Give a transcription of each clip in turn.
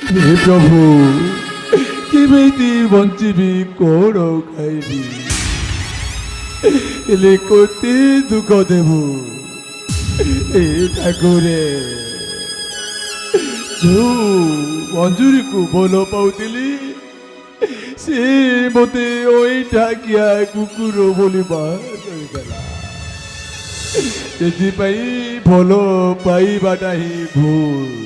हे प्रभु केमिति बंचिबी कोण खाइबी हेले कोते दुख देबु ए ठाकुरे जो मंजूरी को बोल पाउतिली से मते ओई ठाकिया कुकुर बोली बाहर करदेला ସେଥିପାଇଁ ଭଲ ପାଇବାଟା ହିଁ ଭୁଲ।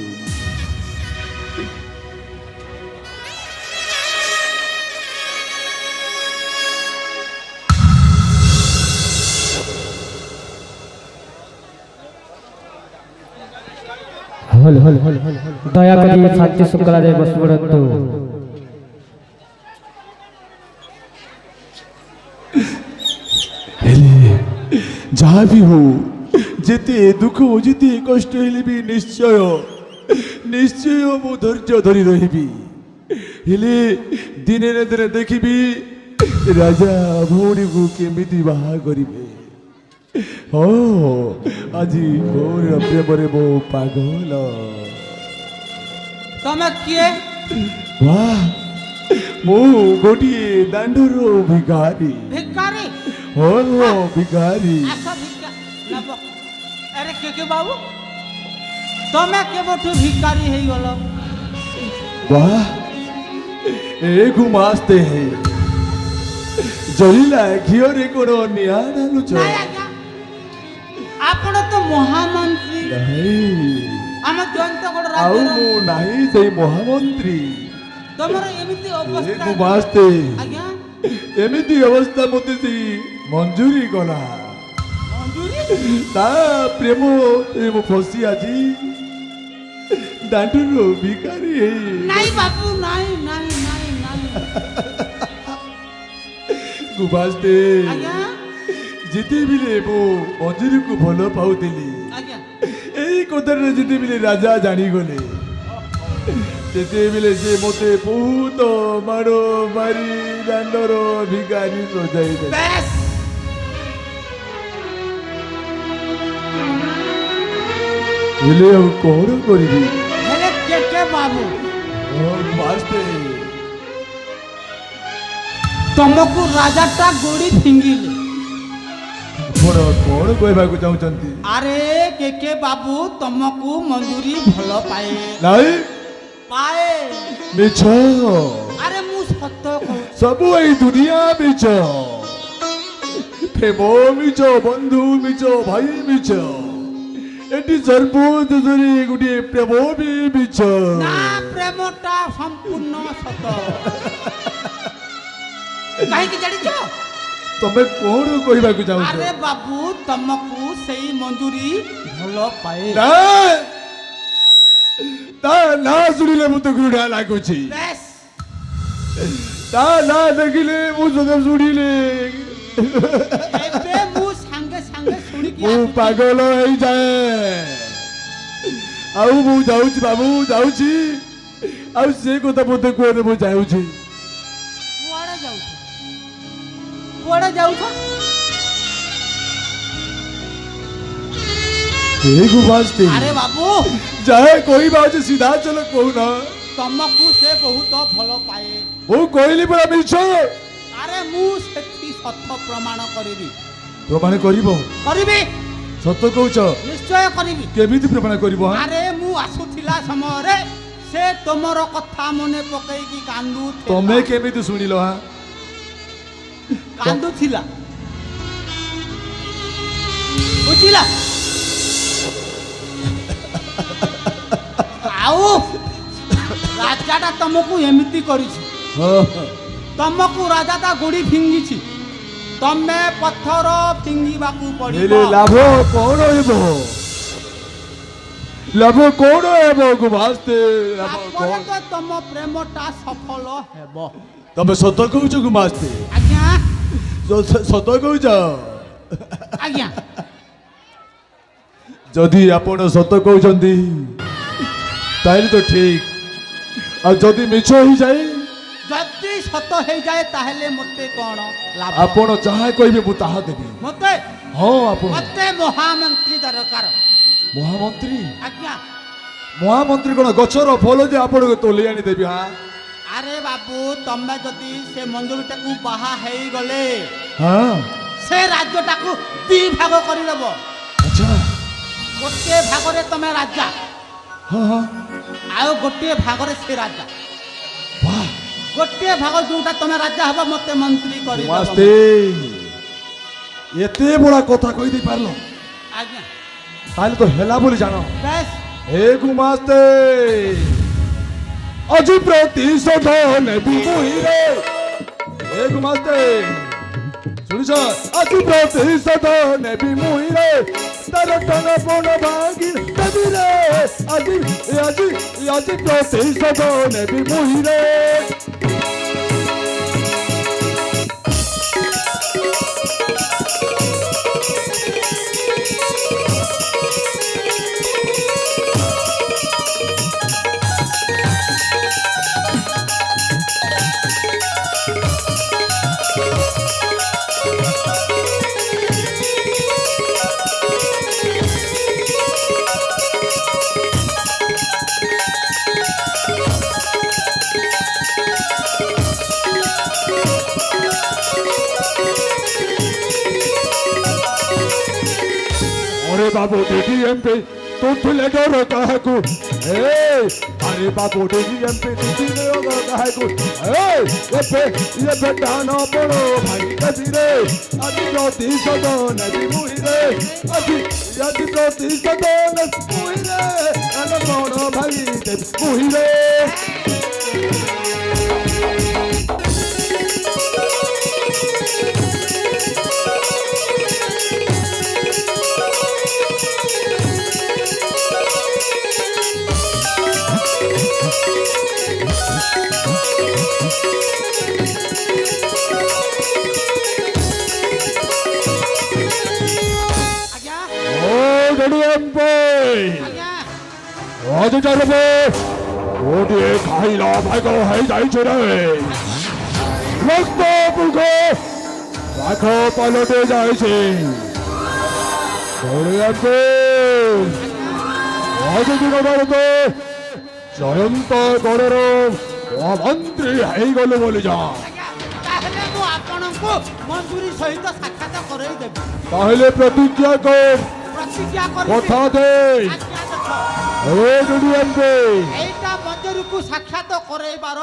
ଦୟାକରି ଶାନ୍ତି ଶୃଙ୍ଖଳାରେ ବସି ପଡ଼ନ୍ତୁ। ହେଲେ ଯାହା ବି ହଉ ଯେତେ ଦୁଃଖ ଯେତେ କଷ୍ଟ ହେଲେ ବି ନିଶ୍ଚୟ ନିଶ୍ଚୟ ମୁଁ ଧୈର୍ଯ୍ୟ ଧରି ରହିବି। ହେଲେ ଦିନେ ନା ଦିନେ ଦେଖିବି ରାଜା ଭଉଣୀକୁ କେମିତି ବାହା କରିବେ। ହଁ ଆଜି ମୋର ପ୍ରେମରେ ମୋ ପାଗଳ। ତମେ କିଏ? ବାଃ ମୁଁ ଗୋଟିଏ ଦାଣ୍ଡର ଭିକାରୀ। ଭିକାରୀ? ହଁ ଭିକାରୀ। ଆସ ଭିକା ନବ। ଆରେ କେ ବାବୁ ତମେ କେବଠୁ ଭିକାରୀ ହେଇଗଲ? वाह एक मास्ते है जलिला घियोरे कोरो नियाना लुचो ନାଇଁ ଆଜ୍ଞା ଆପଣ ତ ମହାମନ୍ତ୍ରୀ। नहीं ଆମ ଜୟନ୍ତଗଡ଼ आउ ରାଜ୍ୟର मु नहीं सेई महामंत्री ତମର ଏମିତି एक ଅବସ୍ଥା। मास्ते ଆଜ୍ଞା एमिति अवस्था मते सी मंजूरी कला ମଞ୍ଜୁରୀ? ता प्रेम प्रेम फसी आजी दांडुरो भिखारी है ନାଇଁ ବାବୁ ନାଇଁ ନାଇଁ ନାଇଁ ନାଇଁ। गुबास्ते ଆଜ୍ଞା जिते बिले मो मंजूरी को भलो पाउतिली ଆଜ୍ଞା এই কথাটা যেতেবেলে রাজা জানিগলে সেতেবেলে সে মতে বহুত মাড় মারি দাଣ୍ଡର ଭିକାରୀ ସଜାଇ ଦେଲେ। ବେଶ ହେଲେ ଆଉ କଣ କରିବି? ହେଲେ କେ ବାବୁ ମାଷ୍ଟେ ତମକୁ ରାଜାଟା ଗୋଡ଼ି ଫିଙ୍ଗିଲେ। ଆପଣ କଣ କହିବାକୁ ଚାହୁଁଛନ୍ତି? ଆରେ କେ ବାବୁ ତମକୁ ମଞ୍ଜୁରୀ ଭଲ ପାଏ ନାଇଁ ପାଏ। ମିଛ ଆରେ ମୁଁ ସତ କହୁଛି। ସବୁ ଏଇ ଦୁନିଆ ମିଛ ପ୍ରେମ ମିଛ ବନ୍ଧୁ ମିଛ ଭାଇ ମିଛ ଏଠି ସର୍ବଦେଶରେ ଗୋଟିଏ ପ୍ରେମ ବି ମିଛ। ନା ପ୍ରେମଟା ସମ୍ପୂର୍ଣ୍ଣ ସତ। କାହିଁକି ଜାଣିଛ? ତମେ କଣ କହିବାକୁ ଚାହୁଁଛ? ଆରେ ବାବୁ ତମକୁ ସେଇ ମଞ୍ଜୁରୀ ଭଲ ପାଏ। ନା ତା ନା ଶୁଣିଲେ ମତେ ଘୃଣା ଲାଗୁଛି। ବେଶ ତା ନା ଦେଖିଲେ ମୁଁ ସଦା ଶୁଣିଲେ ଏବେ ମୁଁ ସାଙ୍ଗେ ସାଙ୍ଗେ ଶୁଣିକି ମୁଁ ଆସୁଛି। ପାଗଳ ହେଇଯାଏ। ଆଉ ମୁଁ ଯାଉଛି ବାବୁ ଯାଉଛି ଆଉ ସେ କଥା ମତେ କୁହରେ ମୁଁ ଯାଉଛି। କୁଆଡ଼େ ଯାଉଛ? କୁଆଡ଼େ ଯାଉଛ? ବାସ୍ତେ ଆରେ ବାବୁ ଯାହା କହିବା ଅଛି ସିଧା ଚଲ କହୁନ। ତମକୁ ସେ ବହୁତ ଭଲ ପାଏ। ମୁଁ କହିଲି ପରା ମିଛ। ଆରେ ମୁଁ ସେଠି ସତ ପ୍ରମାଣ କରିବି। ପ୍ରମାଣ କରିବ? କରିବି ସତ କହୁଛ? ନିଶ୍ଚୟ କରିବି। କେମିତି ପ୍ରମାଣ କରିବ? ଆରେ ମୁଁ ଆସୁଥିଲା ସମୟରେ ସେ ତମର କଥା ମନେ ପକେଇକି କାନ୍ଦୁଥିଲା। ତମେ କେମିତି ଶୁଣିଲ? କାନ୍ଦୁଥିଲା ବୁଝିଲା? ଆଉ ରାଜାଟା ତମକୁ ଏମିତି କରିଛି। ତମକୁ ରାଜାଟା ଗୋଡ଼ି ଫିଙ୍ଗିଛି। ତମେ ପଥର ଫିଙ୍ଗିବାକୁ ହେଲେ ପଡ଼ିବ। ଲାଭ କଣ ହେବ? ଲାଭ କଣ ହେବ ଗୁମାସ୍ତେ? ଲାଭ ତାପରେ କଣ? ତ ତମ ପ୍ରେମଟା ସଫଳ ହେବ। ତମେ ସତ କହୁଛ ଗୁମାସ୍ତେ? ଆଜ୍ଞା ସତ କହୁଛ? ଆଜ୍ଞା ଯଦି ଆପଣ ସତ କହୁଛନ୍ତି ତାହେଲେ ତ ଠିକ ଆଉ ଯଦି ମିଛ ହେଇଯାଏ? ଯଦି ସତ ହେଇଯାଏ ତାହେଲେ ମୋତେ କ'ଣ ଲାଭ? ଆପଣ ଯାହା କହିବେ ମୁଁ ତାହା ଦେବି। ମୋତେ ହଁ ଆପଣ ମୋତେ ମହାମନ୍ତ୍ରୀ ଦରକାର। ମହାମନ୍ତ୍ରୀ? ଆଜ୍ଞା ମହାମନ୍ତ୍ରୀ କ'ଣ ଗଛର ଫଳ ଯେ ଆପଣଙ୍କୁ ତୋଳି ଆଣିଦେବି ହଁ ଆରେ ବାବୁ ତମେ ଯଦି ସେ ମଞ୍ଜୁରୀଟାକୁ ବାହା ହେଇଗଲେ ହଁ ସେ ରାଜ୍ୟଟାକୁ 2 ଭାଗ କରିଦେବ। ଆଚ୍ଛା ଗୋଟିଏ ଭାଗରେ ତମେ ରାଜା ହଁ ହଁ ଆଉ ଗୋଟିଏ ଭାଗରେ ସେ ରାଜା। ବାଃ ଗୋଟିଏ ଭାଗ ଯୋଉଟା ତମେ ରାଜା ହବ ମତେ ମନ୍ତ୍ରୀ କରିଦେବ। ମସ୍ତେ ଏତେ ବଡ଼ା କଥା କହିଦେଇ ପାରିଲ ଆଜ୍ଞା ତାହେଲେ ତ ହେଲା ବୋଲି ଜାଣ ବେଶ ହେ ଗୁମାସ୍ତେ ଆଜି ପ୍ରତିଶୋଧ ନେବି ମୁହିଁରେ ହେ ଗୁମାସ୍ତେ ଶୁଣିଛ ଆଜି ପ୍ରତିଶୋଧ ନେବି ମୁହିଁରେ ତାର ଟଣା ପଣ ଭାଙ୍ଗି ଦେବିରେ ଆଜି ଆଜି ଆଜି ପ୍ରତିଶୋଧ ନେବି ମୁହିଁରେ अरे बाबू डीडीएम पे तू ठुले डर काहकू अरे बाबू डीडीएम पे तू ठुले डर काहकू ये बेटा न पड़ो भाई कबीरे आदि प्रतिशोध नेबी मुहिरे आदि प्रतिशोध नेबी मुहिरे न पड़ो भाई मुहिरे ଆଜ୍ଞା डीडीएम पे ଆଜ୍ଞା आज चलबे ओडी खाइला भाई को है जाई छरे रक्त पुको राखो पलटे जाय छे डीडीएम पे आज दिनबार तो जयंत गणर मंत्री है गले बोली जा ଆଜ୍ଞା ତାହେଲେ ମୁଁ ଆପଣଙ୍କୁ ମଞ୍ଜୁରୀ ସହିତ ସାକ୍ଷାତ କରେଇ ଦେବି। पहले प्रतिज्ञा कर ପ୍ରତିଜ୍ଞା କରିବି। କଥା ଦେ ଆଜ୍ଞା ଦେଖ ए डीडीएम पे ଏଇଟା ମଞ୍ଜୁରୀକୁ ସାକ୍ଷାତ କରେଇବାର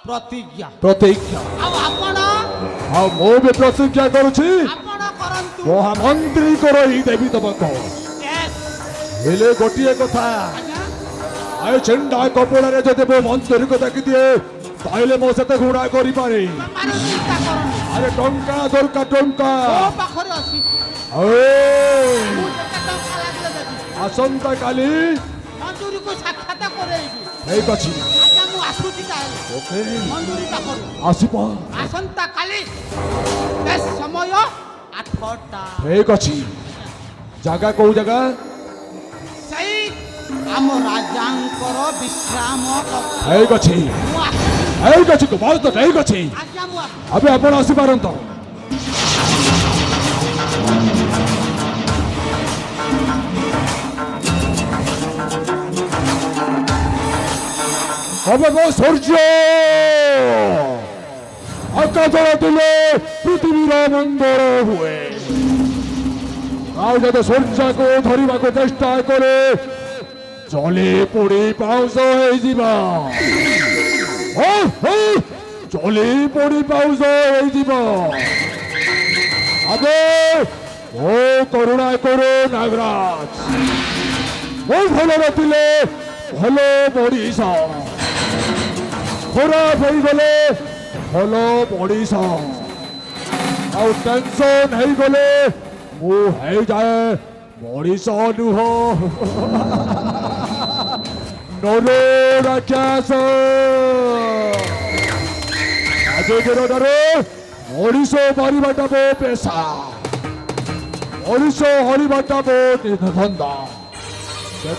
ପ୍ରତିଜ୍ଞା। प्रतिज्ञा ଆଉ ଆପଣ हाँ मो भी प्रतिज्ञा करुछि ଆପଣ କରନ୍ତୁ। महामंत्री को रही देवी तुमको Yes, हेले गोटिए कथा ଆଜ୍ଞା आए चंडा कपड़ा रे जदे वो मंत्री को ताकि दिए ताइले मो सते घुणा करी पारे ତମର ଚିନ୍ତା କରନି। अरे टंका दरका टंका ମୋ ପାଖରେ ଅଛି। ए ମୁଁ ଯେତେ ଟଙ୍କା ଲାଗିଲେ ଦେବି। आसंता काली ମଞ୍ଜୁରୀକୁ ସାକ୍ଷାତ କରେଇବି। ହେଇ କଛି ଆଜ୍ଞା ମୁଁ ଆସୁଛି ତାହେଲେ ओके ମଞ୍ଜୁରୀ ପାଖରୁ। आसीपा ଆସନ୍ତା କାଲି ବେଶ ସମୟ 8ଟା। ହେଇ କଛି ଜାଗା କୋଉ ଜାଗା ସେଇ ଆମ ରାଜାଙ୍କର ବିଶ୍ରାମ କକ୍ଷ। ହେଇ କଛି ମୁଁ ଆସୁଛି। ହେଇ କଛି ତୁ ବହୁତ ହେଇ କଛି ଆଜ୍ଞା ମୁଁ ଆସୁଛି। अबे आपण आसी पारंत अबे वो सूर्य आकाशर दिले पृथ्वीर मंदर हुए आज जब सूर्य को धरिबा को चेष्टा करे जले पोड़ी पाउस हो जीवा चली पड़ी पाउस अबे ओ करुणा करो नागराज मो भल रखिले भल पड़ीस खराब हो गले भल पड़ीस आउ टेंशन हो गले मु हो जाए मरीष नुह नरो राक्षस मनीष मारिबाटा मो पेशा मनीष हरिबाटा मो धंदा से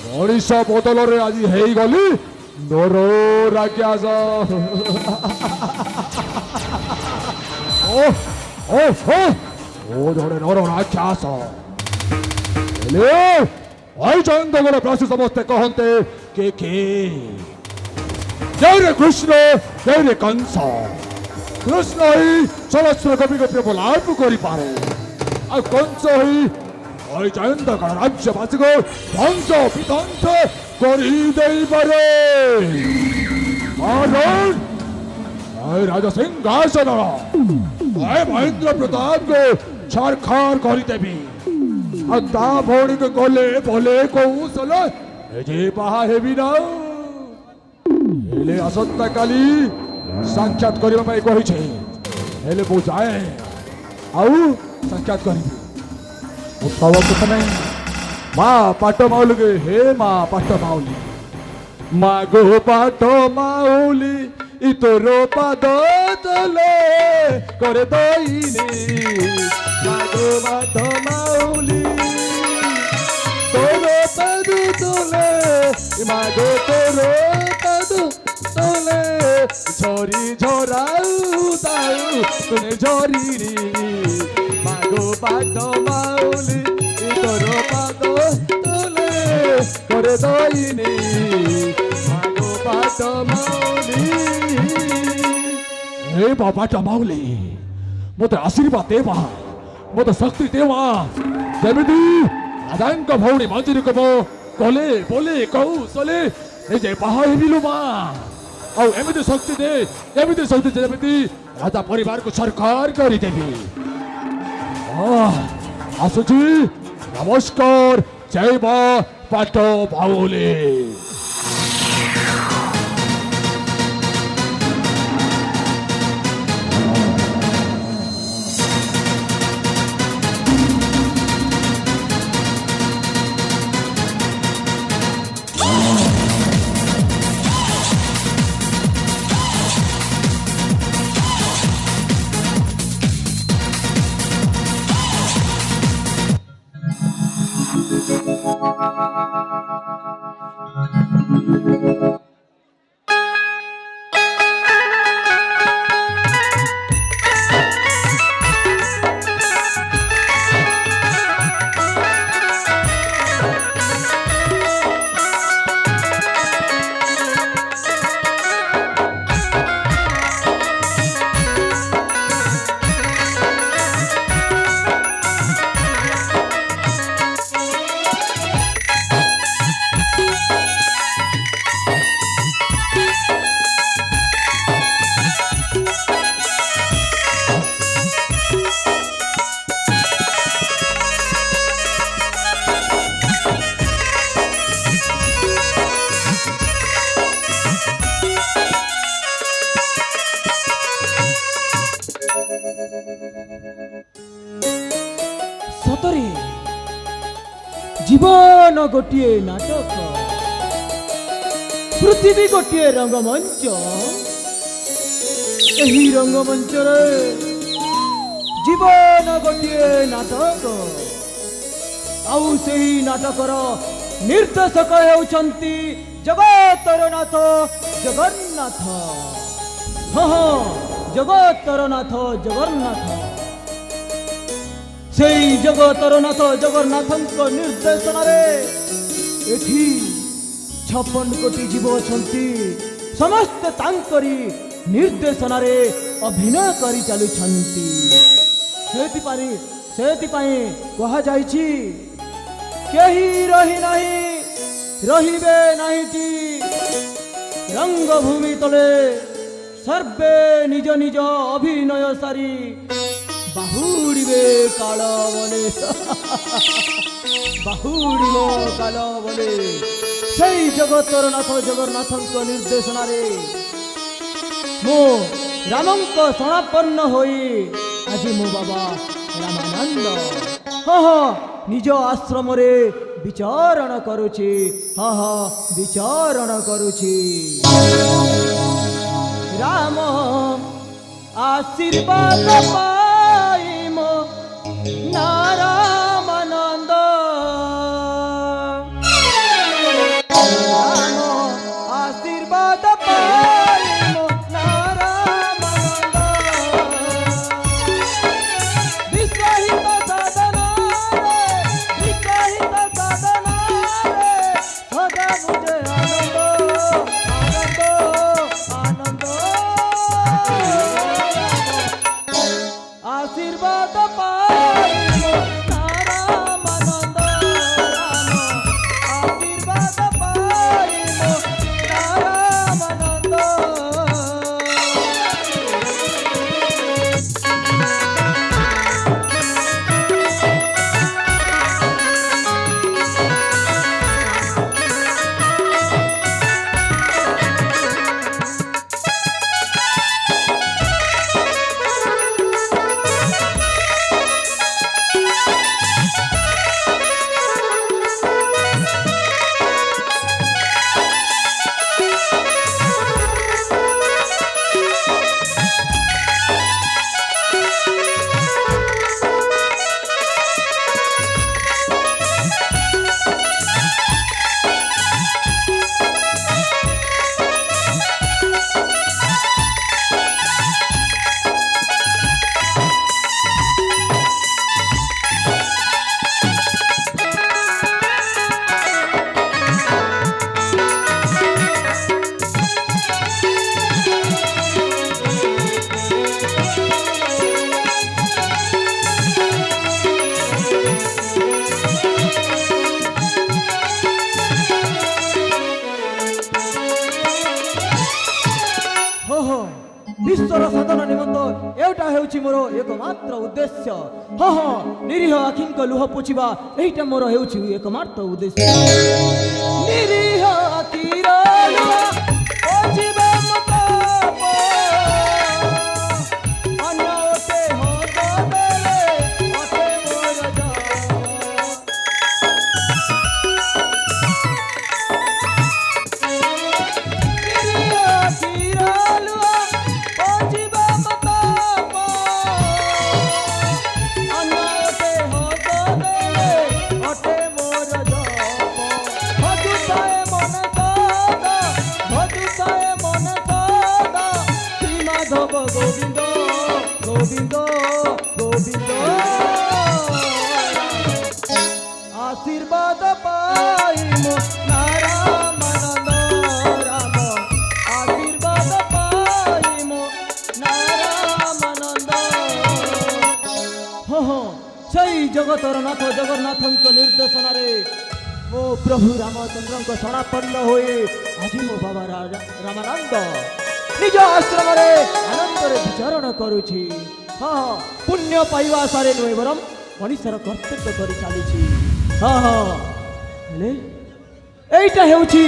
मनीष बदल रे आज हो गली नरो राक्षस ओ जड़े नर राक्षस ওই জয়ন্তগড় প্রাসী সমস্তে কহন্তে কে কে জয় রে কৃষ্ণ জয় রে কংস কৃষ্ণ হি সহস্র কবি গোপী বলাপ করি পারে আর কংস হি ওই জয়ন্তগড় রাজ্যবাসীকে ধ্বংস বিধ্বংস করি দেই পারে কারণ ওই রাজা সিংহাসন ওই মহেন্দ্র প্রতাপকে ছারখার করি দেবি আর তা ভৌণীকে গলে বলে কৌশল এ যে পাহা হেবি না ହେଲେ ଆସନ୍ତାକାଲି ସାକ୍ଷାତ କରିବା ପାଇଁ କହିଛେ ହେଲେ ମୁଁ ଯାଏ ଆଉ ସାକ୍ଷାତ କରିବି ମୁଁ ସବୁ କଥା ନାହିଁ ମା ପାଟ ମାଉଲିକେ ହେ ମା ପାଟ ମାଉଲି ମା ଗୋ ପାଟ ମାଉଲି ଇ ତୋର ପାଦ ତଲେ করে ଦଇନି ମା ଗୋ ପାଟ ମାଉଲି তোর পাদু তোলে মা গো তোর পাদু তোলে ঝরি ঝরাউ দাউ তুনে ঝরি রি মা গো পাদ মাউলি তোর পাদ তোলে করে দইনি মা গো পাদ মাউলি হে বাবাটা মাউলি মতে আশীর্বাদ দেবা মতে শক্তি দেবা যেমিতি রাধাঙ্ক ভৌণী মঞ্জুরি কব কলে বলে কৌশলে এই যে বাহা হেবিলু মা ଆଉ ଏମିତି ଶକ୍ତି ଦେ ଏମିତି ଶକ୍ତି ଯେମିତି ରାଜା ପରିବାରକୁ ସରକାର କରିଦେବି ଆସୁଛି ନମସ୍କାର ଜୟ ମା ପାଟ ବାଉଲି ସତରେ ଜୀବନ ଗୋଟିଏ ନାଟକ ପୃଥିବୀ ଗୋଟିଏ ରଙ୍ଗମଞ୍ଚ ଏହି ରଙ୍ଗମଞ୍ଚରେ ଜୀବନ ଗୋଟିଏ ନାଟକ ଆଉ ସେହି ନାଟକର ନିର୍ଦ୍ଦେଶକ ହେଉଛନ୍ତି ଜଗତର ନାଥ ଜଗନ୍ନାଥ ହଁ ଜଗତର ନାଥ ଜଗନ୍ନାଥ সেই জগତর নাথ জগন্নাথଙ୍କ ନିର୍ଦ୍ଦେଶନରେ ଏଠି 56 କୋଟି ଜୀବ ଅଛନ୍ତି ସମସ୍ତେ ତାଙ୍କରି ନିର୍ଦ୍ଦେଶନରେ ଅଭିନୟ କରି ଚାଲୁଛନ୍ତି ସେଥିପାଇଁ କୁହାଯାଇଛି କେହି ରହି ନାହିଁ ରହିବେ ନାହିଁଟି ରଙ୍ଗଭୂମି ତଳେ ସର୍ବେ ନିଜ ନିଜ ଅଭିନୟ ସାରି বাহুড়িবে কাল বলে বাহুড়িব কাল বলে সেই জগতর নাথ জগন্নাথଙ୍କ ନିର୍ଦ୍ଦେଶନାରେ ମୁଁ ରାମଙ୍କ ଶରଣାପନ୍ନ ହୋଇ ଆଜି ମୋ ବାବା ରାମାନନ୍ଦ ନିଜ ଆଶ୍ରମରେ ବିଚରଣ କରୁଛି ବିଚରଣ କରୁଛି ରାମ ଆଶୀର୍ବାଦ ପାଇ ମୋ ନାରାମାନନ୍ଦ ରାମ ଆଶୀର୍ବାଦ ପାଇ ମୋ ନାରାମାନନ୍ଦ ବିଶ୍ୱାହିତ ସାଧନାରେ हो हो विश्वर साधन निमंत एटा हेउछि मोर एकमात्र उद्देश्य हो हो निरीह आखिंक लुह पोछिबा एटा मोर हेउछि एकमात्र उद्देश्य निरीह आखिर लुह पोछिबा मत अन्य ओटे हो गले ओटे मोर जा গোবিন্দ গোবিন্দ গোবিন্দ আশীর্বাদ পাইমু নারায়ণ রাম আশীর্বাদ পাইমু নারায়ণ हो সেই জগতর নাথ জগন্নাথଙ୍କ ନିର୍ଦ୍ଦେଶନାରେ ମୋ ପ୍ରଭୁ ରାମଚନ୍ଦ୍ରଙ୍କ ଶରଣାପନ୍ନ ହୋଇ ଆଜି ମୋ ବାବା ରାମାନନ୍ଦ ନିଜ ଆଶ୍ରମରେ ଆନନ୍ଦରେ ବିଚରଣ କରୁଛି। ହଁ ହଁ ପୁଣ୍ୟ ପାଇବା ଆଶାରେ ନୁହେଁ ବରଂ ମଣିଷର କର୍ତ୍ତବ୍ୟ କରି ଚାଲିଛି। ହଁ ହଁ ହେଲେ ଏଇଟା ହେଉଛି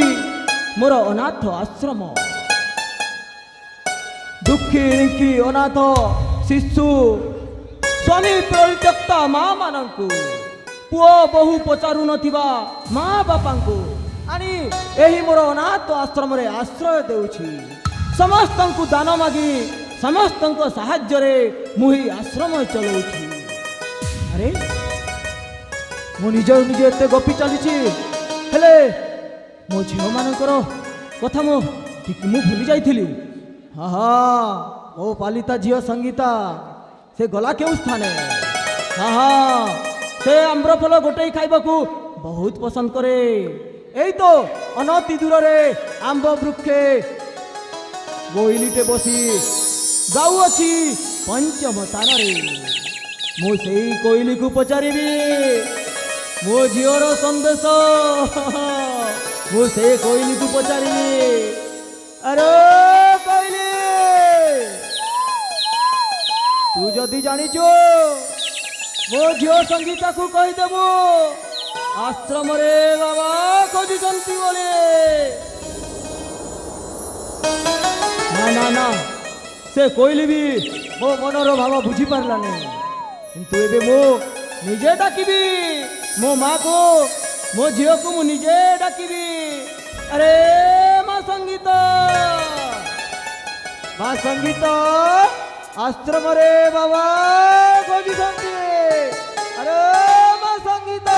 ମୋର ଅନାଥ ଆଶ୍ରମ। ଦୁଃଖୀ ରିଙ୍କି ଅନାଥ ଶିଶୁ ସ୍ୱାମୀ ପରିତ୍ୟକ୍ତ ମା ମାନଙ୍କୁ ପୁଅ ବୋହୁ ପଚାରୁ ନଥିବା ମା ବାପାଙ୍କୁ ଆଣି ଏହି ମୋର ଅନାଥ ଆଶ୍ରମରେ ଆଶ୍ରୟ ଦେଉଛି। ସମସ୍ତଙ୍କୁ ଦାନ ମାଗି ସମସ୍ତଙ୍କ ସାହାଯ୍ୟରେ ମୁଁ ଏହି ଆଶ୍ରମ ଚଳାଉଛି। ଆରେ ମୁଁ ନିଜେ ଏତେ ଗପି ଚାଲିଛି ହେଲେ ମୋ ଝିଅମାନଙ୍କର କଥା ମୁଁ ଭୁଲି ଯାଇଥିଲି। ହଁ ହଁ ମୋ ପାଲିତା ଝିଅ ସଙ୍ଗୀତା ସେ ଗଲା କେଉଁ ସ୍ଥାନେ? ହଁ ହଁ ସେ ଆମ୍ରଫଳ ଗୋଟେଇ ଖାଇବାକୁ ବହୁତ ପସନ୍ଦ କରେ। ଏଇ ତ ଅନତି ଦୂରରେ ଆମ୍ବ ବୃକ୍ଷେ କୋଇଲିଟେ ବସି ଗାଉଅଛି ପଞ୍ଚମ ସ୍ଥାନରେ। ମୁଁ ସେଇ କୋଇଲିକୁ ପଚାରିବି ମୋ ଝିଅର ସନ୍ଦେଶ। ମୁଁ ସେ କୋଇଲିକୁ ପଚାରିବି, ଆରେ କୋଇଲି ତୁ ଯଦି ଜାଣିଛୁ ମୋ ଝିଅ ସଙ୍ଗୀତାକୁ କହିଦେବୁ ଆଶ୍ରମରେ ବାବା ଖୋଜୁଛନ୍ତି ବୋଲି। ନା ନା ନା ସେ କୋଇଲି ବି ମୋ ମନର ଭାବ ବୁଝିପାରିଲାନି। କିନ୍ତୁ ଏବେ ମୁଁ ନିଜେ ଡାକିବି ମୋ ମାକୁ, ମୋ ଝିଅକୁ ମୁଁ ନିଜେ ଡାକିବି। ଆରେ ମା ସଙ୍ଗୀତ, ମା ସଙ୍ଗୀତ ଆଶ୍ରମରେ ବାବା ଖୋଜୁଛନ୍ତି। ଆରେ ମା ସଙ୍ଗୀତ।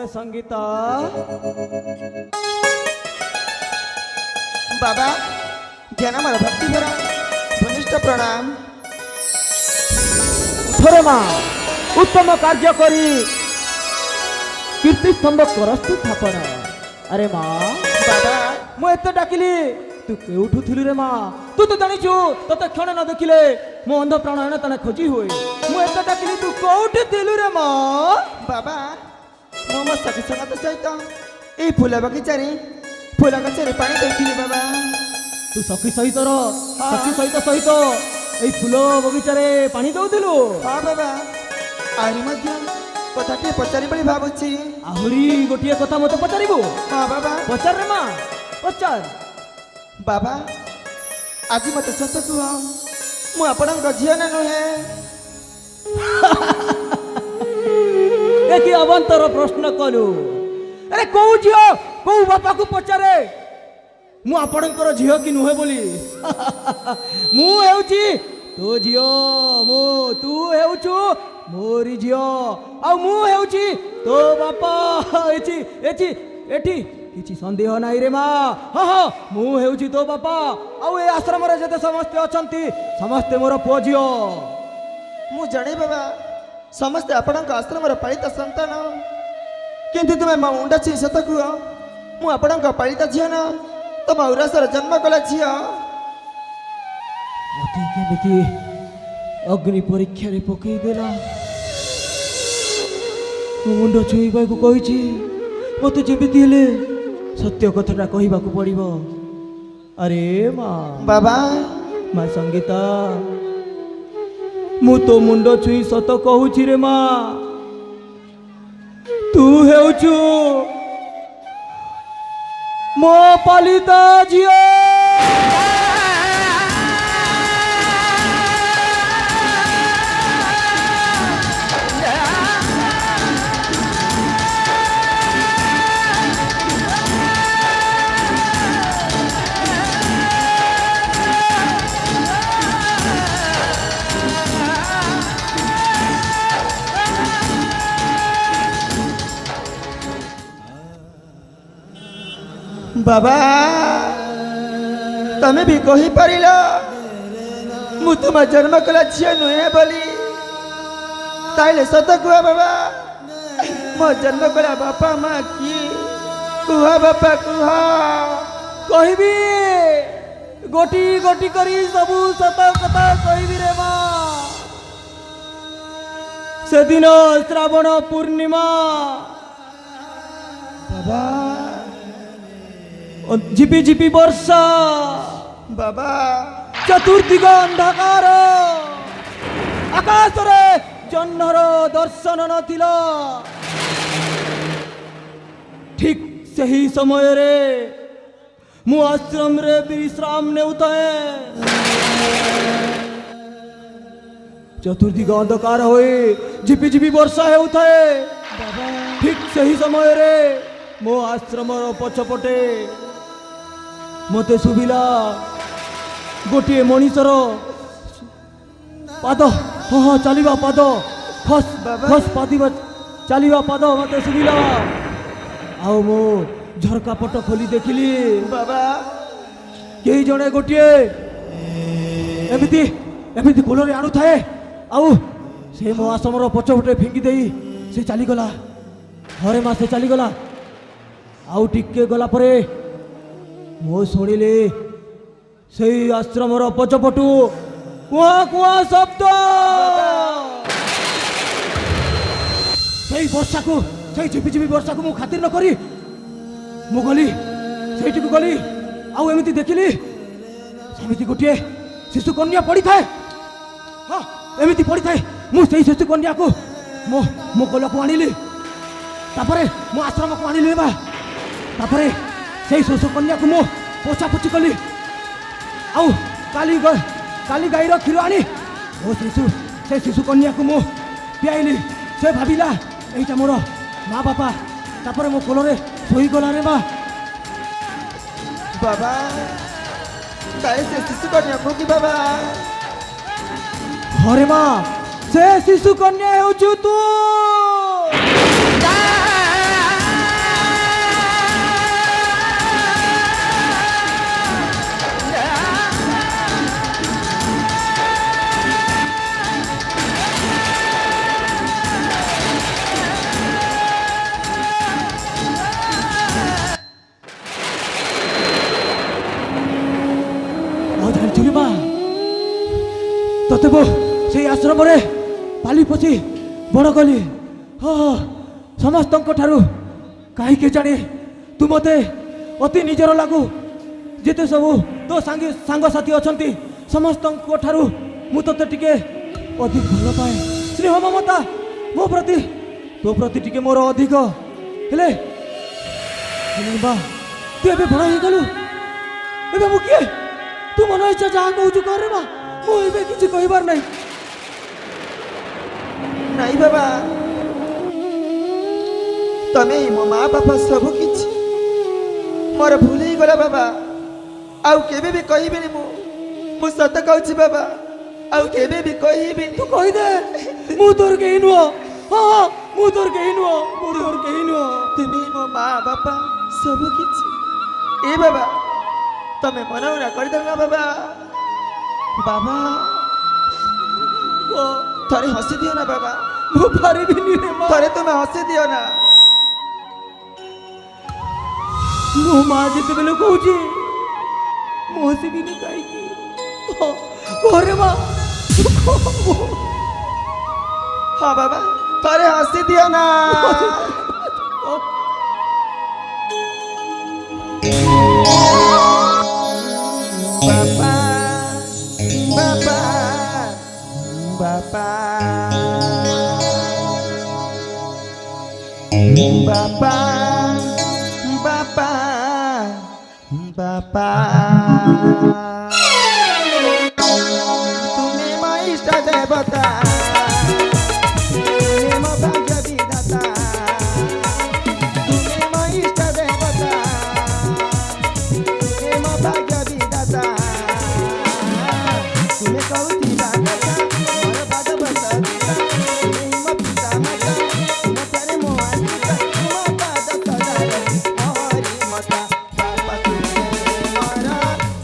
संगीता बाबा ध्यान हमारा भक्ति भरा घनिष्ठ प्रणाम। थोरे माँ उत्तम कार्य करी कीर्ति स्तंभ करस्तु स्थापन। अरे माँ बाबा मु एत डाकिली तू केउठु थिलु रे माँ? तू तो जानिछु तते क्षण न देखिले मो अंध प्राण तने खोजी हुए। मु एत डाकिली तू कोउठु थिलु रे माँ? बाबा मो मो सखी संगत सहित ए फूल बगीचारे फूल गछरे पानी देउथिली बाबा। तू सखी सहित सखी सहित এই ফুল বগিচারে পানি দউଥିଲୁ? हाँ बाबा आहुरी मध्य कथाटे पचारि बड़ी भाबुछि। ଆହୁରି ଗୋଟିଏ କଥା ମତେ ପଚାରିବୁ? हाँ बाबा ପଚାର ରେ ମା ପଚାର। बाबा आज मत सत कुह मु आपणक झियो ना नुहे। ଏ କି ଅବନ୍ତର ପ୍ରଶ୍ନ କଲୁ? ଆରେ କୋଉ ଝିଅ କୋଉ ବାପାକୁ ପଚାରେ ମୁଁ ଆପଣଙ୍କର ଝିଅ କି ନୁହେଁ ବୋଲି? ମୁଁ ହେଉଛି ତୋ ଝିଅ, ତୁ ହେଉଛୁ ମୋରି ଝିଅ, ଆଉ ମୁଁ ହେଉଛି ତୋ ବାପା। ଏଠି କିଛି ସନ୍ଦେହ ନାହିଁ ରେ ମା। ହଁ ହଁ ମୁଁ ହେଉଛି ତୋ ବାପା, ଆଉ ଏ ଆଶ୍ରମରେ ଯେତେ ସମସ୍ତେ ଅଛନ୍ତି ସମସ୍ତେ ମୋର ପୁଅ ଝିଅ। मु जाने बाबा समस्ते आपणक आश्रमर पालित संतान, किंतु तुमे मो मुंडा छी सत कुह मु आपणक पालित झियो ना तुम उरासर जन्म कला झियो। मते केमिति अग्नि परीक्षा रे पकई देला? मुंड छुईबाकू कहिछि, मते जेमिति हेले सत्य कथाटा कहिबाकू पड़िबो। अरे माँ बाबा माँ संगीता मु तो मुंड छुई सत कहूछि रे माँ। तू हेउछु मो पालिता झियो। बाबा तमे भी कही पारिल मु तुम जन्म कला झियो नुहे बोली, ताइले सत कुह बाबा मो जन्म कला बापा माँ की कुह बापा कुह। कहबी गोटी गोटी करी सबू सत कथा कहबी रे माँ। सेदिन श्रावण पूर्णिमा बाबा झिपी झिपी वर्षा, बाबा चतुर्दिग अंधकार, आकाश रे जह्नर दर्शन नथिला। ठीक सही समय रे मु आश्रम रे विश्राम नेउताए। चतुर्दिग अंधकार होए झिपी झिपी वर्षा हेउथाए। ठीक सही समय रे मो आश्रम पछपटे मते सुबिला गोटे मनीषर पाद, हाँ चलिबा पाद, फस फस पादिबा चलिबा पाद मते सुबिला। आओ मो झरका पट खोली देखिली बाबा केही जणे गोटे एमिति कोलरे आनु थाए, आउ से मो आश्रमर पछपटे फिंगी देई से चली गला। हरे मासे चली गला। आउ टिके गला परे मो शुणिले से आश्रमर पछपटू कुआ कुआ शब्द। सेई वर्षा को सेई झिपी झिपी वर्षा को मु खातिर न करी मु गली सेठी को गली। आउ एमिति देखिली सेमिति गोटे शिशु कन्या पड़ी थाए। हाँ एमिति पड़ी थाए। मु सेई शिशु कन्या को मो कोला को आनिली, तापरे मो आश्रम को आनिली बा। तापरे सेई शिशु कन्या को मो पोछा पोछी कली। आउ काली गाईर क्षीर आनी मो से शिशु कन्या को मो पियाइली। से भाविला एइटा मोर माँ बापा, तापरे मो कोलरे सोई गला रे बा। बाबा ताई से शिशु कन्या को की बाबा? हरे माँ से शिशु कन्या हेउछु तू। ବୁଢ଼ୀ ମା ତତେ ମୁଁ ସେଇ ଆଶ୍ରମରେ ପାଲି ପୋଷି ବଡ଼ କଲି। ହଁ ସମସ୍ତଙ୍କ ଠାରୁ କାହିଁକି ଜାଣି ତୁ ମୋତେ ଅତି ନିଜର ଲାଗୁ। ଯେତେ ସବୁ ତୋ ସାଙ୍ଗସାଥି ଅଛନ୍ତି ସମସ୍ତଙ୍କ ଠାରୁ ମୁଁ ତତେ ଟିକେ ଅଧିକ ଭଲ ପାଏ। ସ୍ନେହ ମମତା ମୋ ପ୍ରତି ତୋ ପ୍ରତି ଟିକେ ମୋର ଅଧିକ। ହେଲେ ବା ତୁ ଏବେ ବଡ଼ ହେଇଗଲୁ, ଏବେ ମୁଁ କିଏ? ତୁ ମନ ଇଚ୍ଛା ଯାହା କହୁଛୁ କରେ ମା, ମୁଁ ଏବେ କିଛି କହିବାର ନାହିଁ। ନାଇଁ ବାବା, ତମେ ମୋ ମା ବାପା ସବୁ କିଛି ମୋର ଭୁଲ ହେଇଗଲା ବାବା। ଆଉ କେବେ ବି କହିବିନି। ମୁଁ ସତ କହୁଛି ବାବା, ଆଉ କେବେ ବି କହିବିନି। ତୁ କହିଦେ ମୁଁ ତୋର କେହି ନୁହଁ। ହଁ ମୁଁ ତୋର କେହି ନୁହଁ, ମୁଁ ତୋର କେହି ନୁହଁ। তুমি ମୋ ମା ବାପା ସବୁ କିଛି। ଏ ବାବା ତମେ ମନା ଉଣା କରିଦେଲ ନା ବାବା। ବାବା ଥରେ ହସି ଦିଅ ନା ବାବା। ମୁଁ ପାରିବିନି ରେ ମା। ଥରେ ତୁମେ ହସି ଦିଅ ନା। ମୋ ମା ଯେତେବେଳେ କହୁଛି ମୁଁ ହସିବିନି କାହିଁକି? ଘରେ ମା ହଁ ବାବା ଥରେ ହସି ଦିଅ ନା। ବାପା ବାପା ବାପା ବାପା ବାପା ବାପା তুমি ମୋ ଇଷ୍ଟ ଦେବତା, তুমি ମୋ ଭାଗ୍ୟ ବିଧାତା, তুমি ମୋ ଇଷ୍ଟ ଦେବତା, তুমি ମୋ ଭାଗ୍ୟ ବିଧାତା, তুমি କହୁଥିବା କଥା ମୋର ଭାଗବତ ଗୀତା, তুমি ମୋ ପିତା ମାତା, ତୁମ ଠାରେ ମୋ ଆଶ୍ରିତ, ତୁମ ପାଦ ସଦା ରଖି ମୋରି ମତା। ବାପା ତୁମେ ମୋର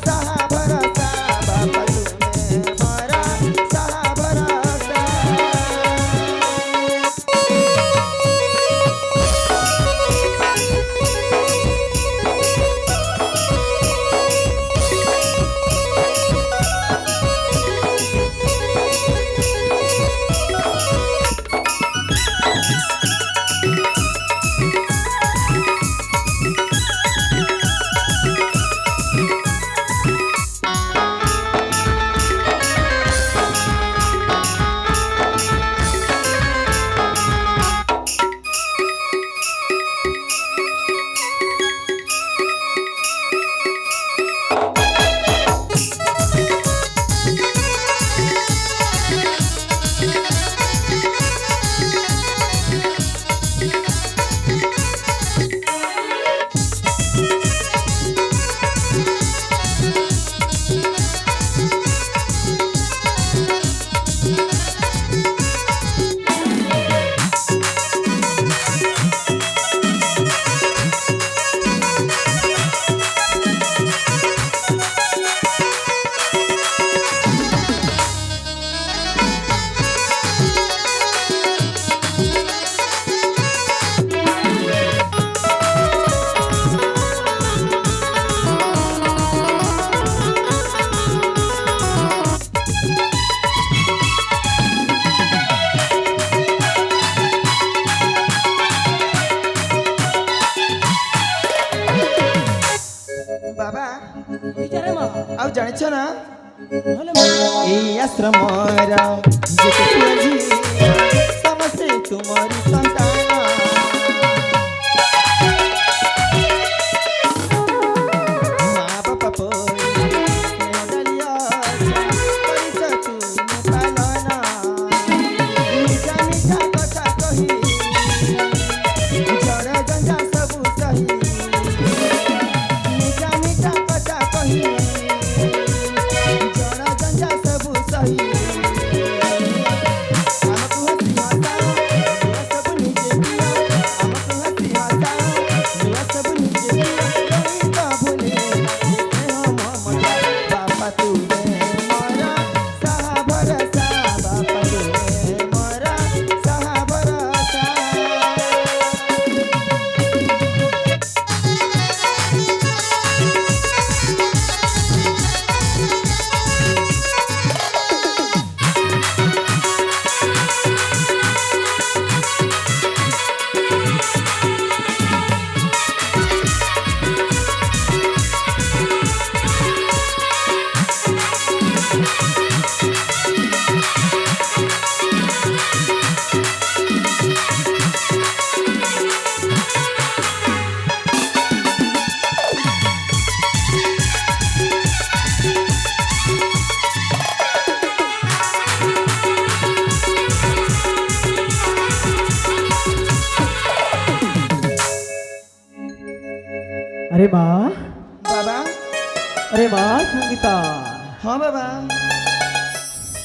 ସାହା ଭରସା, ବାପା ତୁମେ ମୋର ସାହା ଭରସା। ବାବା ଆଉ ଜାଣିଛ ନା এই আশ্রমর যেতে পুঁজি সমস্তে তোমারি সন্তান। মা বাপা পরি স্নেহ ডালিয়া করিছ তুমি পালন। মিঠা মিঠা কথা কহি ঝড় ঝঞ্ঝা সবু সহি। মিঠা মিঠা কথা কহি ঝড় ঝঞ্ঝা সবু সহি। ଆମକୁ ହସି ହସାଅ, ତୁମ ସବୁ ସଙ୍ଗୀତା ହଁ ବାବା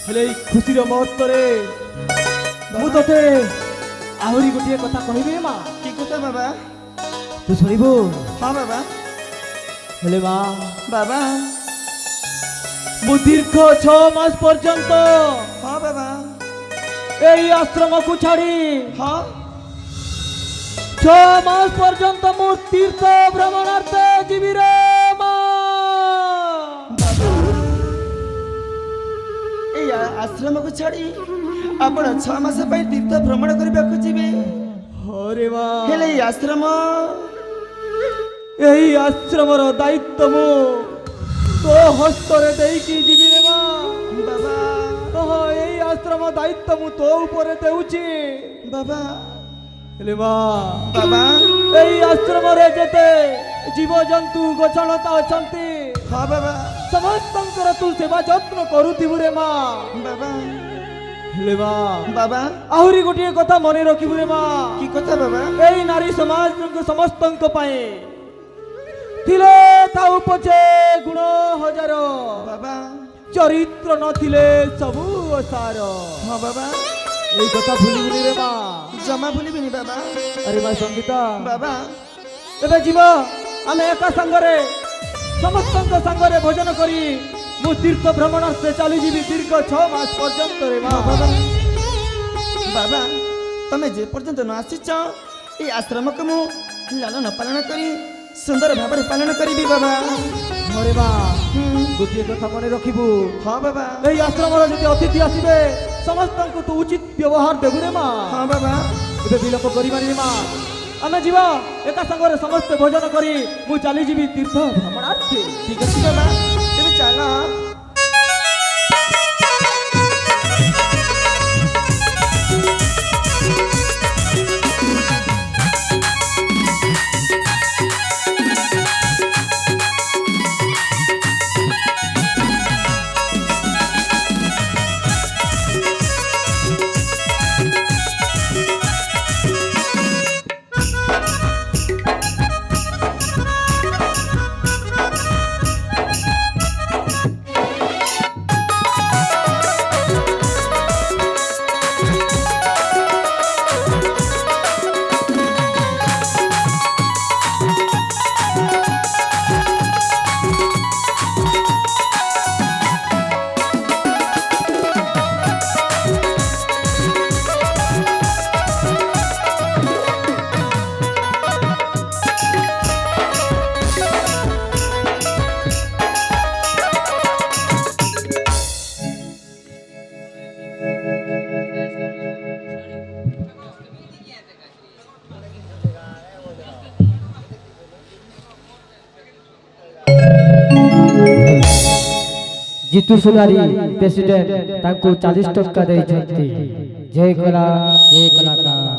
ହେଲେ ଏଇ ଖୁସିର ମୁହୂର୍ତ୍ତରେ ମୁଁ ତୋତେ ଆହୁରି ଗୋଟିଏ କଥା କହିବି ମା କି କଥା ବାବା ତୁ ଶୁଣିବୁ ହଁ ବାବା ହେଲେ ମା ବାବା ମୁଁ ଦୀର୍ଘ 6 ମାସ ପର୍ଯ୍ୟନ୍ତ ହଁ ବାବା এই আশ্রমକୁ ଛାଡ଼ି ହଁ 6 মাস পর্যন্ত ମୁଁ তীর্থ ভ্রমণার্থে ଯିବି রে মা এই আশ্রমକୁ ଛାଡ଼ି ଆପଣ 6 ମାସ ପାଇଁ ତୀର୍ଥ ଭ୍ରମଣ କରିବାକୁ ଯିବେ হরে মা ହେଲେ এই ଆଶ୍ରମ এই আশ্রমର ଦାୟିତ୍ୱ ମୁଁ ତୋ ହସ୍ତରେ ଦେଇକି ଯିବି ରେ ମା ବାବା এই আশ্রম দায়িত্ব ମୁଁ ତୋ ଉପରେ ଦେଉଛି ବାବା ହେଲେ ମା ବାବା এই ଆଶ୍ରମରେ ଯେତେ ଜୀବଜନ୍ତୁ ଗଛଲତା ଅଛନ୍ତି ହଁ ବାବା ସମସ୍ତଙ୍କର ତୁ ସେବା ଯତ୍ନ କରୁଥିବୁ ରେ ମା ବାବା ହେଲେ ମା ବାବା ଆହୁରି ଗୋଟିଏ କଥା ମନେ ରଖିବୁ ରେ ମା କି କଥା ବାବା এই ନାରୀ ସମାଜଙ୍କ ସମସ୍ତଙ୍କ ପାଇଁ ଥିଲେ ଥାଉ ପଛେ ଗୁଣ ହଜାର ବାବା ଚରିତ୍ର ନଥିଲେ ସବୁ ଅସାର ହଁ ବାବା এই কথা ভুলিবনি রে মা ଜମା ଭୁଲିବିନି ବାବା আরে মা সঙ্গীতা ବାବା ଏବେ ଯିବ ଆମେ ଏକା ସାଙ୍ଗରେ ସମସ୍ତଙ୍କ ସାଙ୍ଗରେ ଭୋଜନ କରି ମୁଁ ତୀର୍ଥ ଭ୍ରମଣାର୍ଥେ ଚାଲିଯିବି ଦୀର୍ଘ 6 ମାସ ପର୍ଯ୍ୟନ୍ତ ରେ ମା ବାବା ବାବା ତମେ ଯେ ପର୍ଯ୍ୟନ୍ତ ନ ଆସିଛ এই ଆଶ୍ରମକୁ ମୁଁ ଲାଳନ ପାଳନ କରି ସୁନ୍ଦର ଭାବରେ ପାଳନ କରିବି ବାବା ହରେ ମା ଗୋଟିଏ କଥା ମନେ ରଖିବୁ ହଁ ବାବା এই ଆଶ୍ରମର ଯଦି ଅତିଥି ଆସିବେ ସମସ୍ତଙ୍କୁ ତୁ ଉଚିତ ବ୍ୟବହାର ଦେବୁ ରେ ମା ହଁ ବାବା ଏବେ ବିଳମ୍ବ କରିବାନି ମା ଆମେ ଯିବା ଏକା ସାଙ୍ଗରେ ସମସ୍ତେ ଭୋଜନ କରି ମୁଁ ଚାଲିଯିବି ତୀର୍ଥ ଭ୍ରମଣାର୍ଥେ ଠିକ ଅଛି ବାବା ତେବେ ଚାଲ ଜିତୁ ସୁନାରୀ ପ୍ରେସିଡେଣ୍ଟ ତାଙ୍କୁ 40 ଟଙ୍କା ଦେଇଛନ୍ତି ଜୟ କଲା ଜୟ କଲାକାର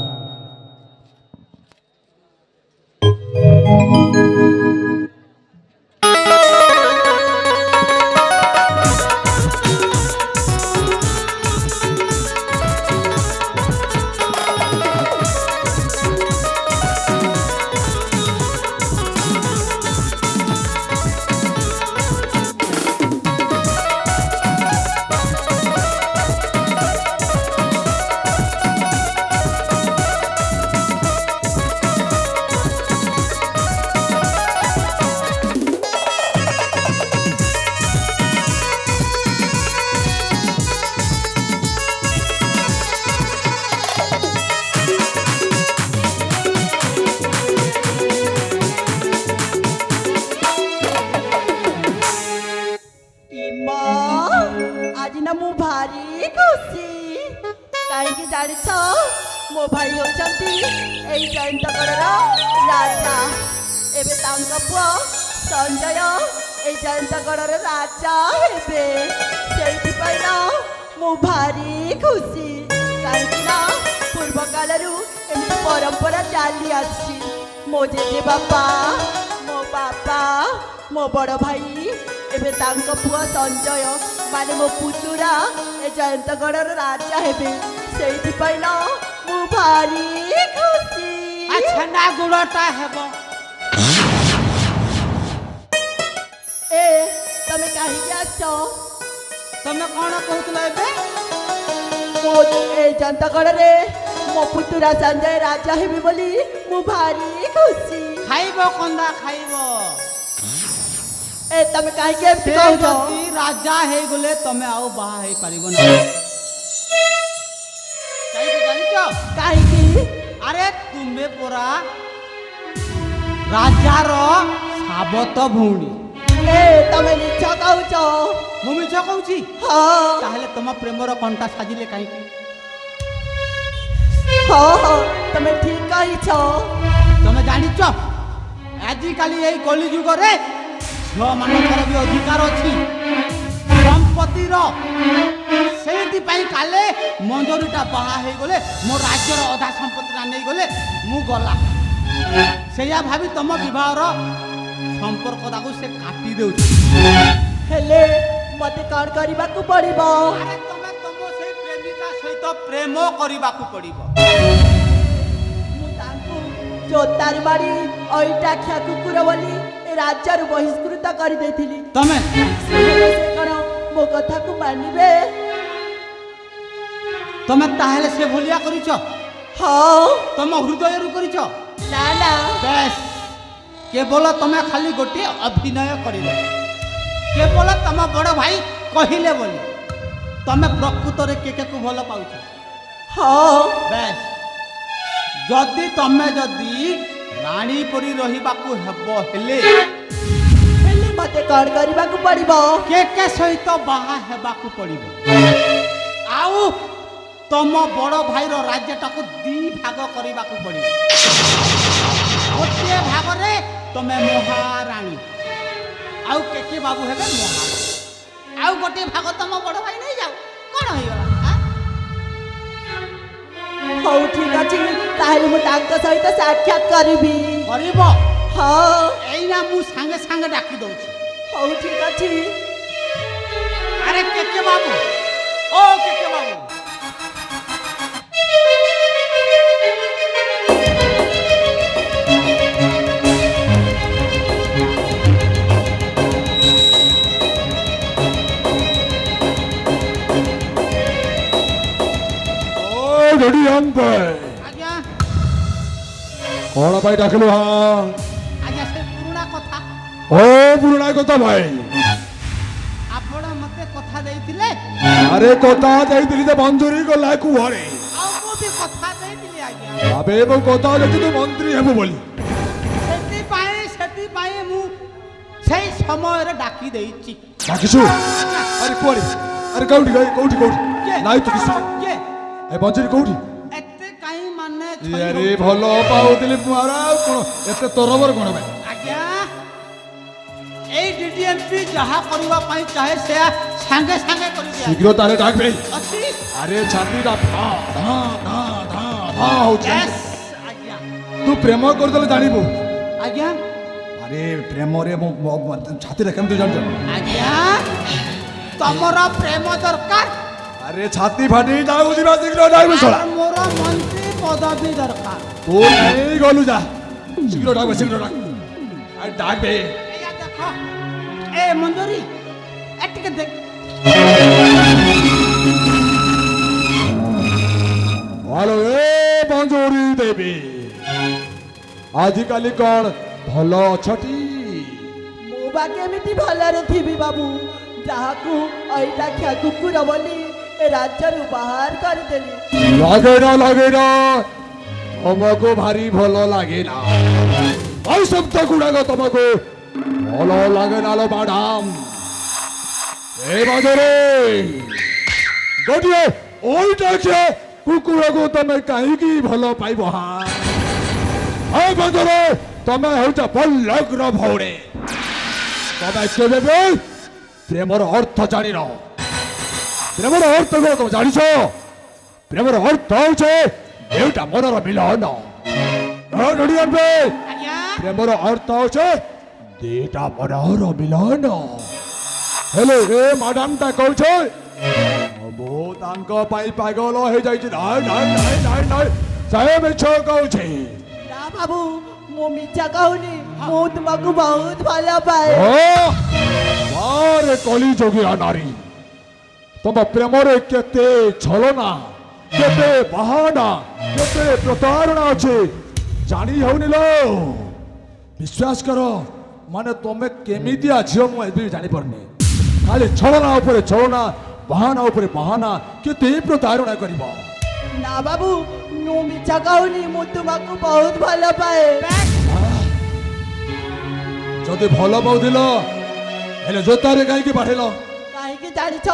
କାହିଁକି ଜାଣିଛ ମୋ ଭାଇ ହେଉଛନ୍ତି ଏଇ ଜୟନ୍ତଗଡ଼ର ରାଜା। ଏବେ ତାଙ୍କ ପୁଅ ସଞ୍ଜୟ ଏଇ ଜୟନ୍ତଗଡ଼ର ରାଜା ହେବେ। ସେଇଥିପାଇଁ ନା ମୁଁ ଭାରି ଖୁସି, କାହିଁକି ନା ପୂର୍ବ କାଳରୁ ଏମିତି ପରମ୍ପରା ଚାଲି ଆସିଛି। ମୋ ଜେଜେ ବାପା, ମୋ ବାପା, ମୋ ବଡ଼ ଭାଇ, ଏବେ ତାଙ୍କ ପୁଅ ସଞ୍ଜୟ ମାନେ ମୋ ପୁତୁରା ଏ ଜୟନ୍ତଗଡ଼ର ରାଜା ହେବେ। ସେଇଥିପାଇଁ ନା ମୁଁ ଭାରି ଖୁସି। ଛେନା ଗୁଡ଼ଟା ହେବ। ଏ ତମେ କାହିଁକି ଆସିଛ? ତମେ କ'ଣ କହୁଥିଲ ଏବେ? ମୁଁ ଏଇ ଯନ୍ତକଡ଼ରେ ମୋ ପୁତୁରା ସଞ୍ଜୟ ରାଜା ହେବି ବୋଲି ମୁଁ ଭାରି ଖୁସି। ଖାଇବ କନ୍ଦା ଖାଇବ। ଏ ତମେ କାହିଁକି ଏମିତି ସେ କହୁଛ? ଯଦି ରାଜା ହେଇଗଲେ ତମେ ଆଉ ବାହା ହେଇପାରିବ ନାହିଁ। କାହିଁକି ଜାଣିଛ? କାହିଁକି? ଆରେ ତୁମେ ପରା ରାଜାର ସାବତ ଭଉଣୀ। ଏ ତମେ ମିଛ କହୁଛ। ମୁଁ ମିଛ କହୁଛି? ହଁ ତାହେଲେ ତମ ପ୍ରେମର କଣ୍ଟା ସାଜିଲେ କାହିଁକି? ହଁ ତମେ ଠିକ କହିଛ। ତମେ ଜାଣିଛ ଆଜିକାଲି ଏଇ କଳି ଯୁଗରେ ଝିଅମାନଙ୍କର ବି ଅଧିକାର ଅଛି ସମ୍ପତ୍ତିର। ସେଇଥିପାଇଁ କାଲେ ମଞ୍ଜୁରୀଟା ବାହା ହେଇଗଲେ ମୋ ରାଜ୍ୟର ଅଧା ସମ୍ପତ୍ତିଟା ନେଇଗଲେ ମୁଁ ଗଲା। ସେଇଆ ଭାବି ତମ ବିବାହର ସମ୍ପର୍କଟାକୁ ସେ କାଟି ଦେଉଛି। ହେଲେ ମତେ କ'ଣ କରିବାକୁ ପଡିବ? ଆରେ ତମେ ତମ ସେଇ ପ୍ରେମିକା ସହିତ ପ୍ରେମ କରିବାକୁ ପଡ଼ିବ। ମୁଁ ତାଙ୍କୁ ଜୋତାରେ ମାରି ଅଇଟାଖିଆ କୁକୁର ବୋଲି ଏ ରାଜ୍ୟରୁ ବହିଷ୍କୃତ କରିଦେଇଥିଲି। ତମେ ସେ କ'ଣ ମୋ କଥାକୁ ମାନିବେ? ତମେ ତାହେଲେ ସେ ଭଳିଆ କରିଛ? ହଁ ତମ ହୃଦୟରୁ କରିଛ? ନା ନା ବେଶ କେବଳ ତମେ ଖାଲି ଗୋଟିଏ ଅଭିନୟ କରିଲ। କେବଳ ତମ ବଡ଼ ଭାଇ କହିଲେ ବୋଲି ତମେ ପ୍ରକୃତରେ କେକେକୁ ଭଲ ପାଉଛ। ହଁ ବେଶ ଯଦି ତମେ ରାଣୀ ପରି ରହିବାକୁ ହେବ ହେଲେ ହେଲେ ମତେ କ'ଣ କରିବାକୁ ପଡିବ? କେକେ ସହିତ ବାହା ହେବାକୁ ପଡ଼ିବ। ଆଉ ତମ ବଡ଼ ଭାଇର ରାଜ୍ୟଟାକୁ ଦି ଭାଗ କରିବାକୁ ପଡ଼ିବ। ଗୋଟିଏ ଭାଗରେ ତମେ ମହାରାଣୀ ଆଉ କେକେ ବାବୁ ହେବେ ମହାରାଣୀ। ଆଉ ଗୋଟିଏ ଭାଗ ତମ ବଡ଼ ଭାଇ ନେଇଯାଉ। କ'ଣ ହେଇଗଲା? ହଉ ଠିକ ଅଛି, ତାହେଲେ ମୁଁ ତାଙ୍କ ସହିତ ସାକ୍ଷାତ କରିବି। କରିବ? ହଁ ଏଇନା ମୁଁ ସାଙ୍ଗେ ସାଙ୍ଗେ ଡାକି ଦଉଛି। ହଉ ଠିକ ଅଛି। ଆରେ କେକେ ବାବୁ, ଓ କେକେ ବାବୁ, ଆଜ୍ଞା କଣ ପାଇଁ ଡାକିଲୁ? ହଁ ଆଜ୍ଞା ସେ ପୁରୁଣା କଥା। ଓ ପୁରୁଣା କଥା ଭାଇ। ଆପଣ ମତେ କଥା ଦେଇଥିଲେ ଆରେ କଥା ଦେଇଥିଲି ଯେ ମଞ୍ଜୁରୀ ଗଲା କୁହରେ। ଆଉ ମୁଁ ବି କଥା ଦେଇଥିଲି ଆଜ୍ଞା। ଆବେ ମୁଁ କଥା ଦେଇଥିଲି ତୁ ମନ୍ତ୍ରୀ ହେବୁ ବୋଲି। ସେଥିପାଇଁ ମୁଁ ସେଇ ସମୟରେ ଡାକି ଦେଇଛି। ଡାକିଛୁ? ଆରେ କୁଆଡେ? ଆରେ କୋଉଠି କୋଉଠି କୋଉଠି? ନାଇଁ ତୁ କିଛି କିଏ? ଏ ମଞ୍ଜୁରୀ କୋଉଠି? ଏତେ କାହିଁ ମାନେ ଆରେ ଭଲ ପାଉଥିଲି ମୋର ଆଉ କଣ ଏତେ ତରବର କଣ ପାଇଁ? ଆଜ୍ଞା ଏଇ ଡିଡିଏମପି ଯାହା କରିବା ପାଇଁ ଚାହେଁ ସେ ସାଙ୍ଗେ ସାଙ୍ଗେ କରିଦିଏ। ଶୀଘ୍ର ତାହେଲେ ଡାକବେ। ଅଛି? ଆରେ ଛାତିଟା ଧାଁ ଧାଁ ଧାଁ ଧାଁ ଧାଁ ହଉଛି। Yes, ଆଜ୍ଞା ତୁ ପ୍ରେମ କରିଦେଲେ ଜାଣିବୁ। ଆଜ୍ଞା ଆରେ ପ୍ରେମରେ ମୋ ଛାତିଟା କେମିତି ଜାଣିଛ? ଆଜ୍ଞା ତମର ପ୍ରେମ ଦରକାର? ଆରେ ଛାତି ଫାଟି ଯାଉଛି ବା ଶୀଘ୍ର ଡାକବେ ଶଳା। আর মোর মন্ত্রী পদবী দরকার। ତୁ ନେଇ ଗଲୁ ଯା ଶୀଘ୍ର ଡାକବେ ଶୀଘ୍ର ଡାକ। ଆରେ ଡାକବେ। এইয়া দেখো এ মঞ্জুরি এটিকে দেখ। ହ୍ୟାଲୋ ଏ ମଞ୍ଜୁରୀ ଦେବୀ, ଆଜିକାଲି କ'ଣ ଭଲ ଅଛଟି? ମୁଁ ବା କେମିତି ଭଲରେ ଥିବି ବାବୁ, ଯାହାକୁ ଅଇଟାଖିଆ କୁକୁର ବୋଲି ଏ ରାଜ୍ୟରୁ ବାହାର କରିଦେଲି। ଲାଗେନା ତମକୁ ଭାରି ଭଲ ଲାଗେନା। ଆଉ ଶବ୍ଦ ଗୁଡାକ ତମକୁ ଭଲ ଲାଗେନା ଲୋ ମ୍ୟାଡାମ। ଏ ବାଜରେ ଗୋଟିଏ ଓଇଟାଖିଆ କୁକୁରକୁ ତମେ କାହିଁକି ଭଲ ପାଇବ? ଏ ବାଜରେ ତମେ ହେଉଛ ପଲ୍ଲକର ଭଉଣୀ। ତମେ କେବେ ବି ପ୍ରେମର ଅର୍ଥ ଜାଣିନ। ପ୍ରେମର ଅର୍ଥ କ'ଣ ତମେ ଜାଣିଛ? ପ୍ରେମର ଅର୍ଥ ହଉଛି ଦୁଇଟା ମନର ମିଳନ। আজ্ঞা ପ୍ରେମର ଅର୍ଥ ହଉଛି ଦିଟା ମନର ମିଳନ। ହେଲେ ଏ ମ୍ୟାଡାମଟା କହୁଛେ ମୁଁ ତାଙ୍କ ପାଇଁ ପାଗଳ ହେଇଯାଇଛି। ନାଇଁ ନାଇଁ ନାଇଁ ନାଇଁ ନାଇଁ ସେ ମିଛ କହୁଛି। ନା ବାବୁ, ମୁଁ ମିଛ କହୁନି, ମୁଁ ତୁମକୁ ବହୁତ ଭଲ ପାଏ। ବାସ୍ ଆରେ କଲି ଯୋଗିଆ ନାରୀ ତମ ପ୍ରେମରେ କେତେ ଛଳନା କେତେ ବାହାନା କେତେ ପ୍ରତାରଣା ଅଛି ଜାଣି ହେଉନି ଲୋ ବିଶ୍ୱାସ କର ମାନେ ତମେ କେମିତିଆ ଝିଅ ମୁଁ ଏବେ ବି ଜାଣିପାରୁନି ଖାଲି ଛଳନା ଉପରେ ଛଳନା ବାହାନା ଉପରେ ବାହାନା କେତେ ପ୍ରତାରଣା କରିବ ନା ବାବୁ ମୁଁ ମିଛ କହୁନି ମୁଁ ତୁମକୁ ବହୁତ ଭଲ ପାଏ ଯଦି ଭଲ ପାଉଥିଲ ହେଲେ ଜୋତାରେ କାହିଁକି ବାଢିଲ କାହିଁକି ଜାଣିଛ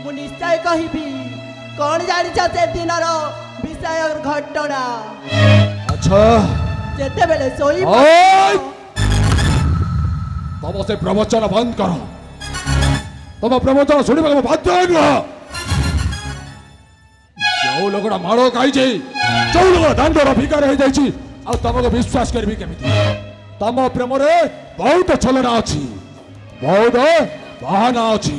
ମୁଁ ନିଶ୍ଚୟ କହିବି କଣ ଜାଣିଛ ସେଦିନର ବିଷୟ ଘଟଣା ଆଚ୍ଛା ଯେତେବେଳେ ଶୋଇ ଓଏ! ତମ ସେ ପ୍ରବଚନ ବନ୍ଦ କର ତମ ପ୍ରବଚନ ଶୁଣିବାକୁ ମୁଁ ବାଧ୍ୟ ନୁହଁ ଯୋଉ ଲୋକଟା ମାଡ଼ ଖାଇଛି ଯୋଉ ଲୋକ ଦାଣ୍ଡର ଭିକାର ହେଇଯାଇଛି ଆଉ ତମକୁ ବିଶ୍ୱାସ କରିବି କେମିତି ତମ ପ୍ରେମରେ ବହୁତ ଛଳନା ଅଛି ବହୁତ ବାହାନା ଅଛି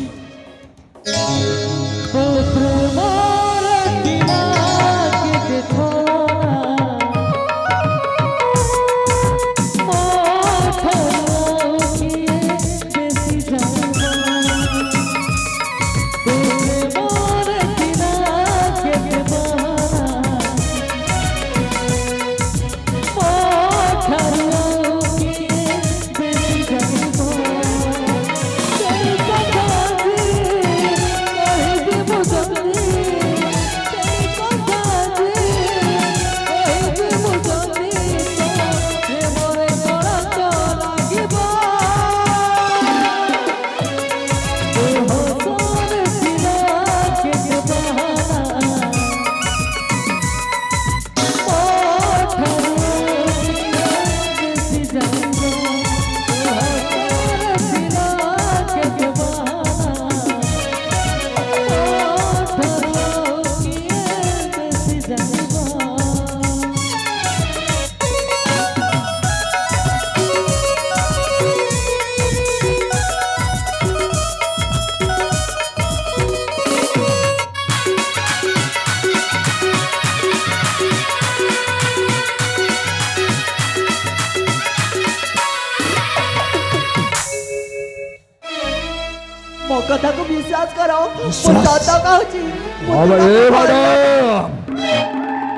ମୋ କଥାକୁ ବିଶ୍ୱାସ କର ମୁଁ ବିଶ୍ୱାସ? ସତ କହୁଛି ମୁଁ ଏ ତୁମକୁ ଭଲ ମ୍ୟାଡାମ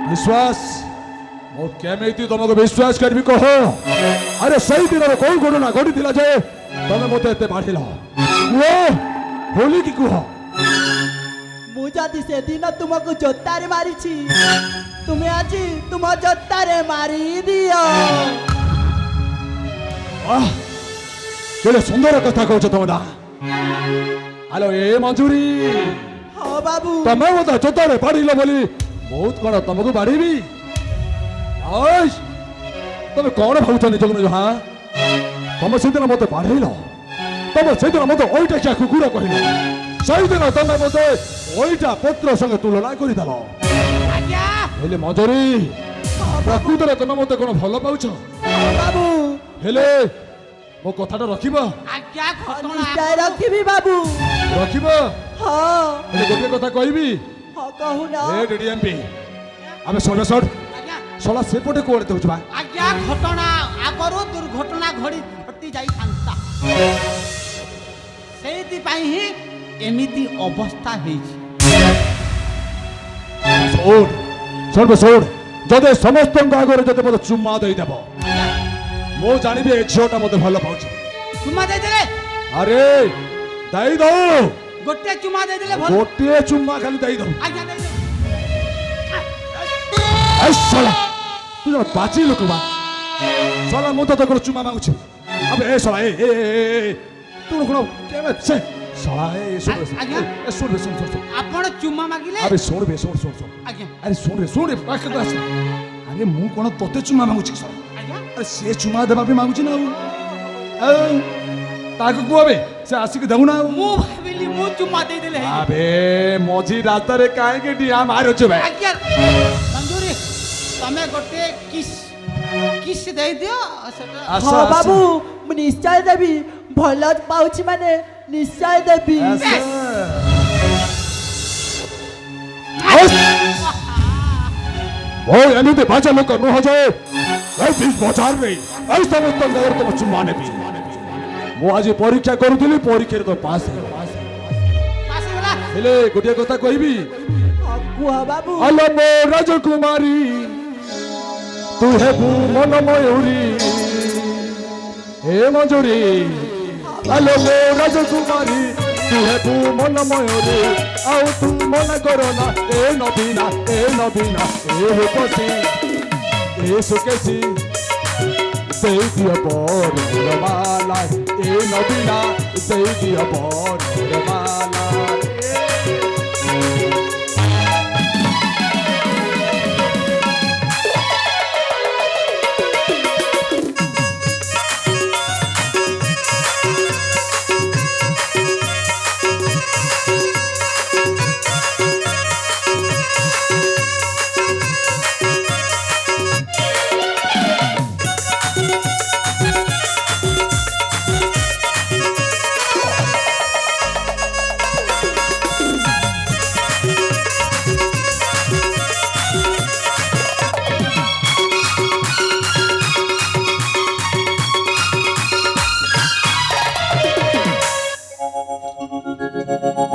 ବିଶ୍ୱାସ ମୁଁ କେମିତି ତମକୁ ବିଶ୍ୱାସ କରିବି କହ ଆରେ ସେଇ ଦିନରେ କୋଉ ଘଟଣା ଘଟିଥିଲା ଯେ ତମେ ମତେ ଏତେ ବାଢିଲ କୁହ ଖୋଲିକି କୁହ ମୁଁ ଯଦି ସେଦିନ ତୁମକୁ ଜୋତାରେ ମାରିଛି ତୁମେ ଆଜି ତୁମ ଜୋତାରେ ମାରିଦିଅ ଆଃ, କେଡ଼େ ସୁନ୍ଦର କଥା କହୁଛ ତମେ ନା ହ୍ୟାଲୋ ଏ ମଞ୍ଜୁରୀ ହଁ ବାବୁ ତମେ ମତେ ଜୋତାରେ ବାଢିଲ ବୋଲି ବହୁତ କଣ ତମକୁ ବାଢିବି ଆଇସ୍, ତମେ କଣ ଭାବୁଛ ନିଜକୁ ନିଜ ହଁ ତମେ ସେଦିନ ମତେ ବାଢେଇଲ ତମେ ସେଦିନ ମତେ ଓଇଟା କିଆ କୁକୁର କହିଲ ସେଇଦିନ ତମେ ମତେ ଓଇଟା ପତ୍ର ସଙ୍ଗେ ତୁଳନା କରିଦେଲ ଆଜ୍ଞା ହେଲେ ମଞ୍ଜୁରୀ ପ୍ରକୃତରେ ତମେ ମତେ କଣ ଭଲ ପାଉଛ ହଁ ବାବୁ ହେଲେ ମୋ କଥାଟା ରଖିବ ଆଜ୍ଞା ଘଟଣା ନିଶ୍ଚୟ ରଖିବି ବାବୁ ରଖିବ ହଁ ହେଲେ ଗୋଟିଏ କଥା କହିବି ହଁ କହୁନ ଏ ଡିଡିଏମପି ଆମେ ସଡ଼େ ସଡ଼ ଆଜ୍ଞା ଶଳା ସେପଟେ କୁଆଡ଼େ ଦେଉଛୁ ବା ଆଜ୍ଞା ଘଟଣା ଆଗରୁ ଦୁର୍ଘଟଣା ଘଟି ଯାଇଥାନ୍ତା ସେଇଥିପାଇଁ ହିଁ ଏମିତି ଅବସ୍ଥା ହେଇଛି ଶୁଣ ଶୁଣ ଶୁଣ ଯଦି ସମସ୍ତଙ୍କ ଆଗରେ ଯଦି ମୋତେ ଚୁମା ଦେଇଦେବ ମୁଁ ଜାଣିବି ଏ ଝିଅଟା ମୋତେ ଭଲ ପାଉଛି ଚୁମା ଦେଇଦେଲେ ଆରେ ଦେଇଦଉ ଗୋଟେ ଚୁମା ଦେଇଦେଲେ ଭଲ ଗୋଟିଏ ଚୁମା ଖାଲି ଦେଇଦଉ ଆଜ୍ଞା ଦେଇଦେଲେ ଏ ଶଳା ତୁ ଜଣେ ବାଜି ଲୋକ ବା ଶଳା ମୁଁ ତତେ କ'ଣ ଚୁମା ମାଗୁଛି ଆବେ ଏ ଶଳା ଏ ତୁ କ'ଣ କେବେ ସେ ଶଳା ଏ ଶୁଣ ଆଜ୍ଞା। ଏ ଶୁଣ ଶୁଣ ଶୁଣ ଶୁଣ ଆପଣ ଚୁମା ମାଗିଲେ আরে শোন বে শোন শোন শোন আজ্ঞা আরে শোন রে পাখে আস আরে মু কোন তোতে চুমা মাগুছি সব আজ্ঞা আরে সে চুমা দেবা পে মাগুছি না ଆଉ ତାକୁ କୁହବେ ସେ ଆସିକି ଦେଉନା ଆଉ ମୁଁ ଭାବିଲି ମୁଁ ଚୁମା ଦେଇଦେଲେ ହେଇଯିବ। ଆବେ ମଝି ରାସ୍ତାରେ କାହିଁକି ଡିଆ ମାରୁଛୁ ବେ ଆଜ୍ଞା ମଞ୍ଜୁରୀ ତମେ ଗୋଟେ କିସ୍ ଦେଇଦିଅ ସେଟା ଆସ ହଁ ଆସ ବାବୁ ମୁଁ ନିଶ୍ଚୟ ଦେବି ଭଲ ପାଉଛି ମାନେ ନିଶ୍ଚୟ ଦେବି ଆସ ଓ ଏମିତି ବାଜା ଲୋକ ନୁହଁ ଯେ ଏ ବିଶ ବଜାର ରେ এই সমস্ত জায়গায় তোমার চুম্মা নেবি ମୁଁ ଆଜି ପରୀକ୍ଷା କରୁଥିଲି ପରୀକ୍ଷାରେ ତ ପାସ୍ ଆସିଗଲା ହେଲେ ଗୋଟିଏ କଥା କହିବି କୁହ ବାବୁ ଆଲୋ ମୋ ରାଜକୁମାରୀ ତୁ ହେବୁ ମନ ମୟୂରୀ ହେ ମଞ୍ଜୁରୀ ଆଲୋ ମୋ ରାଜକୁମାରୀ ତୁ ହେବୁ ମନ ମୟୂରୀ ଆଉ ତୁ ମନା କର ନା ଏ ନବୀନା ଏ ରୂପସୀ ଏ ସୁକେଶୀ ଦେଇ ଦିଅ ବରମାଲା ଏ ନବୀନା ଦେଇ ଦିଅ ବରମାଲା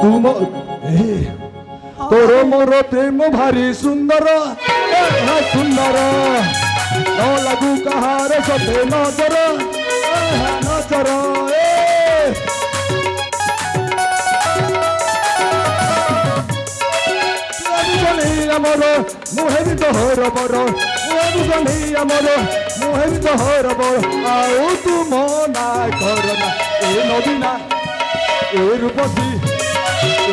तुम तोर मोर प्रेम भारी सुंदर सुंदर न लगू कहार सते नजर नजर आमर मुहे भी तोहर बर आमर मुहे भी तोहर बर आउ तू मना करना ए नबीना ए रूपसी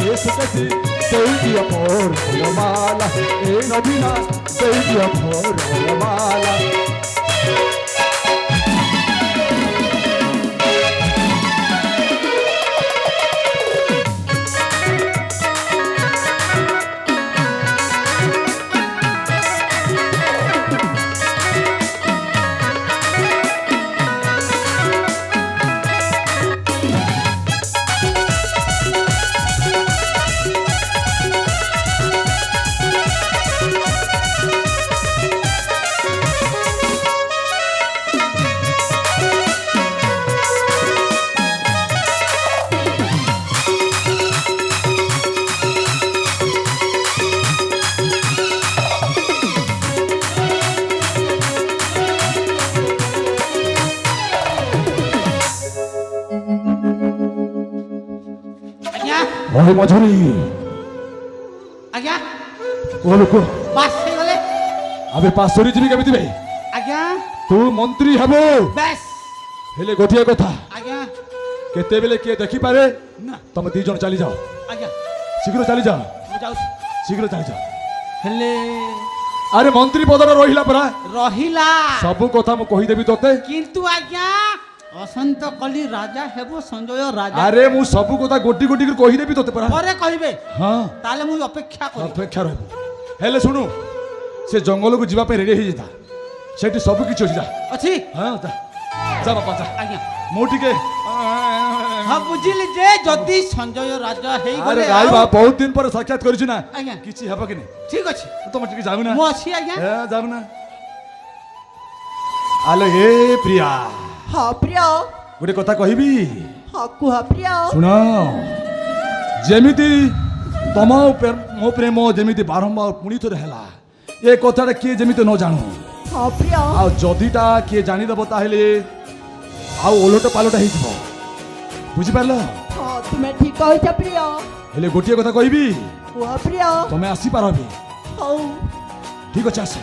ए सुकेशी देई दिया बरमाला ए नबीना देई दिया बरमाला ओए मझुरी आज्ञा कोन को बास हे गले अबे पासरी जीवी केमिति बे आज्ञा तू मंत्री हबो बस हेले गोटिया कथा आज्ञा केते बेले के देखि पारे ना तुम दी जण चली जाओ आज्ञा शीघ्र चली जाओ मु जाऊ शीघ्र चली जाओ हेले अरे मंत्री पदर रहिला परा रहिला सब कथा मु कहि देबी तोते किंतु आज्ञा असंत कली राजा हेबो संजय राजा अरे मु सब कथा गोटी गोटी कर कहि देबी तोते परा परे कहिबे हां ताले मु अपेक्षा करी अपेक्षा रहबो हेले सुनु से जंगल को जीवा पे रेडी हे जेता सेठी सब किछ अछि जा अछि हां जा जा बापा जा आज्ञा मु टिके हां बुझिली जे जदी संजय राजा हेई अरे गले राई बा बहुत दिन पर साक्षात करिछु ना आज्ञा किछि हेबो कि नै ठीक अछि तुम टिके जाऊ ना मु अछि आज्ञा ए जाऊ ना आलो हे प्रिया हाँ प्रिय गोटे कथा कहबी हाँ कुह प्रिय सुन जेमिति तम मो प्रेम जेमिति बारंबार पुणी थोड़े है ये कथाटा किए जेमिति न जानू हाँ प्रिय आ जदिटा किए जानीदेव ताहले आउ ओलट पालट हो बुझिपार हाँ तुम्हें ठीक कह प्रिय हेले गोटे कथा कहबी कुह प्रिय तमें आसीपार भी हाँ ठीक अच्छे आस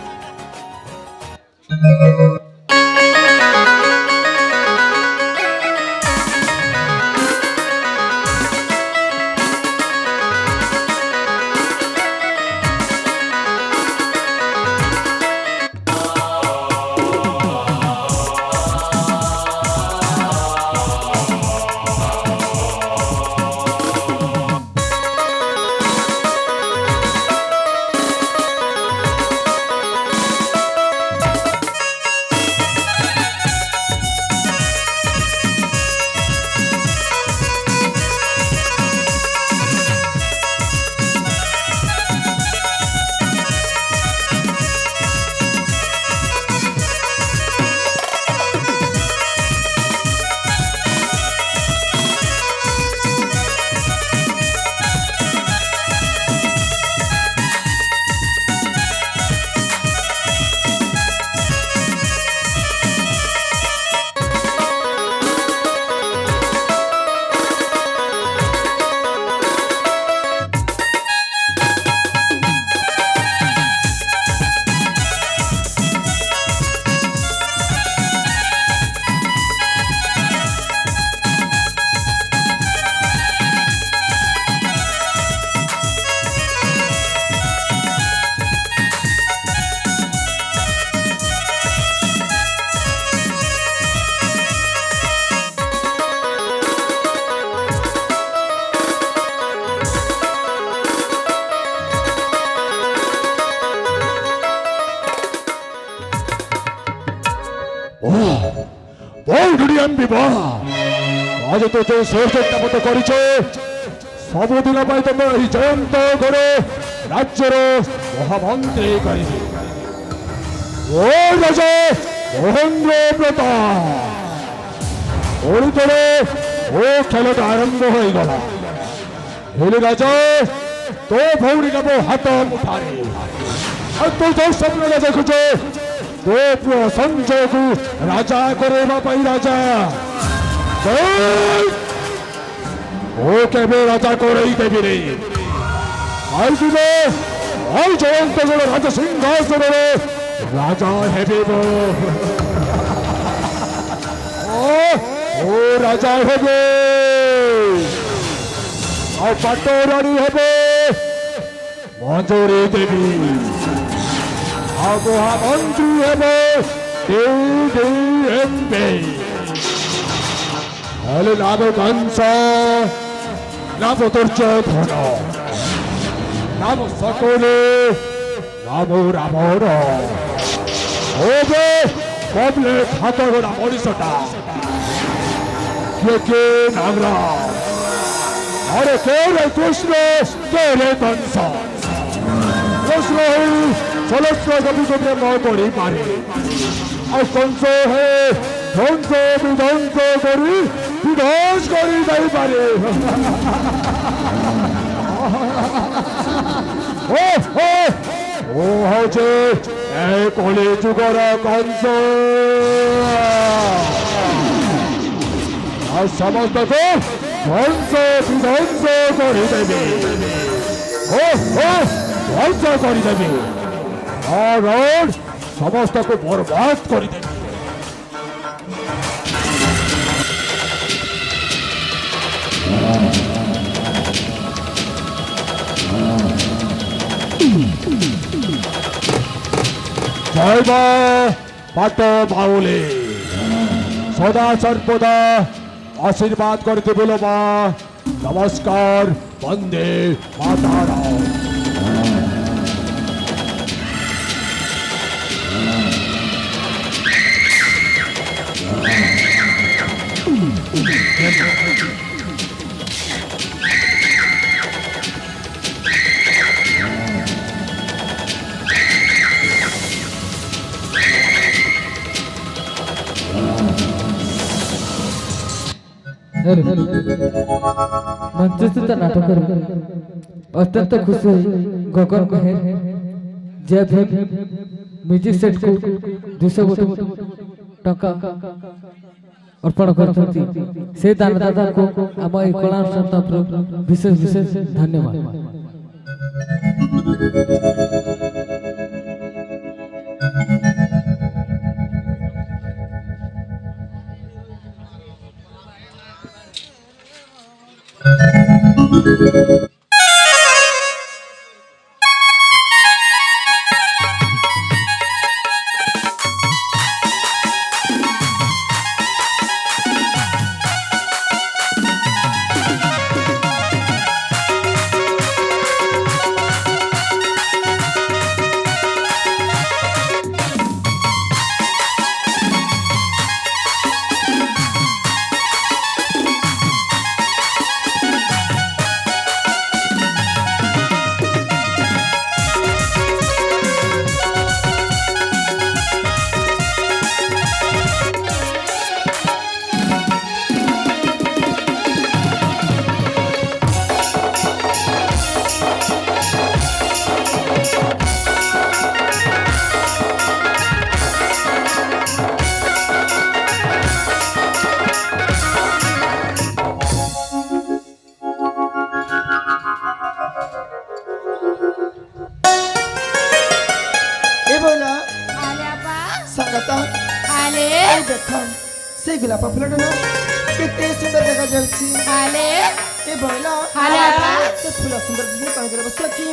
প্রিয়াম বিবাহ আজ তো যে সৌজন্যতা মতো করেছে ସବୁଦିନ ପାଇଁ ତମେ ଏହି ଜୟନ୍ତ ଘରେ ରାଜ୍ୟର ମହାମନ୍ତ୍ରୀ କରିବେ। ଓ ରାଜା ମହେନ୍ଦ୍ର ବ୍ରତ ଓଡିତରେ ଓ ଖେଳଟା ଆରମ୍ଭ ହୋଇଗଲା। ହେଲେ ରାଜା ତୋ ଭଉଣୀ ନେବ ହାତ ମୁଠାରେ ଆଉ ତୁ ଯୋଉ ସ୍ୱପ୍ନରେ ଦେଖୁଛ ତୋ ପୁଅ ସଞ୍ଜୟକୁ ରାଜା କରାଇବା ପାଇଁ ରାଜା ও কেবে রাজা করেই দেবি রে আই দিবে আই জয়ন্ত গেল রাজা সিংহাসনে রাজা হেবে ও রাজা হেবে আর পাটরানী হবে মঞ্জুরি দেবী আবহাওয়া মন্ত্রী হবে DDMP হলে নাম কংস নাম দুর্যোধন নাম সকলে নাম রাবণ ওবে কবলে হাত গড়া মଣିষটা কে নাগরা আরে কে রে কৃষ্ণ কে রে কংস কৃষ্ণ সহস্র কবিকে প্রেম করি পারে আর কংস হে ধ্বংস বিধ্বংস করি বিধ্বংস করি যাইপারে ও হচ্ছে এই কলি যুগর কংস আর সমস্তকে ধ্বংস বিধ্বংস করে দেবে ধ্বংস করে দেবে আর সমস্তকে বরবাদ করে দেবে। জয় মা পাট বাউলে সদা সর্বদা আশীর্বাদ করতে বলো মা নমস্কার বন্দে মাতারাম। ମଞ୍ଚସ୍ଥିତ ନାଟକରେ ଅତ୍ୟନ୍ତ ଖୁସି ହୋଇ ଗଗନ ମେହେର ଜେଏଫ୍ ମ୍ୟୁଜିକ୍ ସେଟ୍କୁ 200 କୋଟି ଟଙ୍କା ଅର୍ପଣ କରିଛନ୍ତି। ସେ ଦାନଦାତାଙ୍କୁ ଆମ ଏହି କଳାନୁଷ୍ଠାନ ତରଫରୁ ବିଶେଷ ବିଶେଷ ଧନ୍ୟବାଦ। সেই গোলাপ ফুলটা না কেতে সুন্দর দেখা যাচ্ছে। আলে এ বইলা আলে সে ফুল সুন্দর দিনে পানি করে বসে কি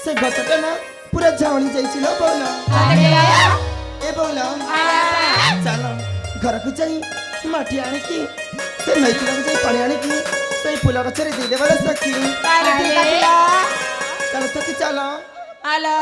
সেই গছটা না পুরো ঝাউনি যাইছিল বইলা। আলে এ বইলা চলো ঘরକୁ যাই মাটি আনিকি সে নইকুলাକୁ যাই পানি আনিকি সেই ফুল গছরে দিয়ে দেবা সখী। আলে চলো সখী চলো। আলো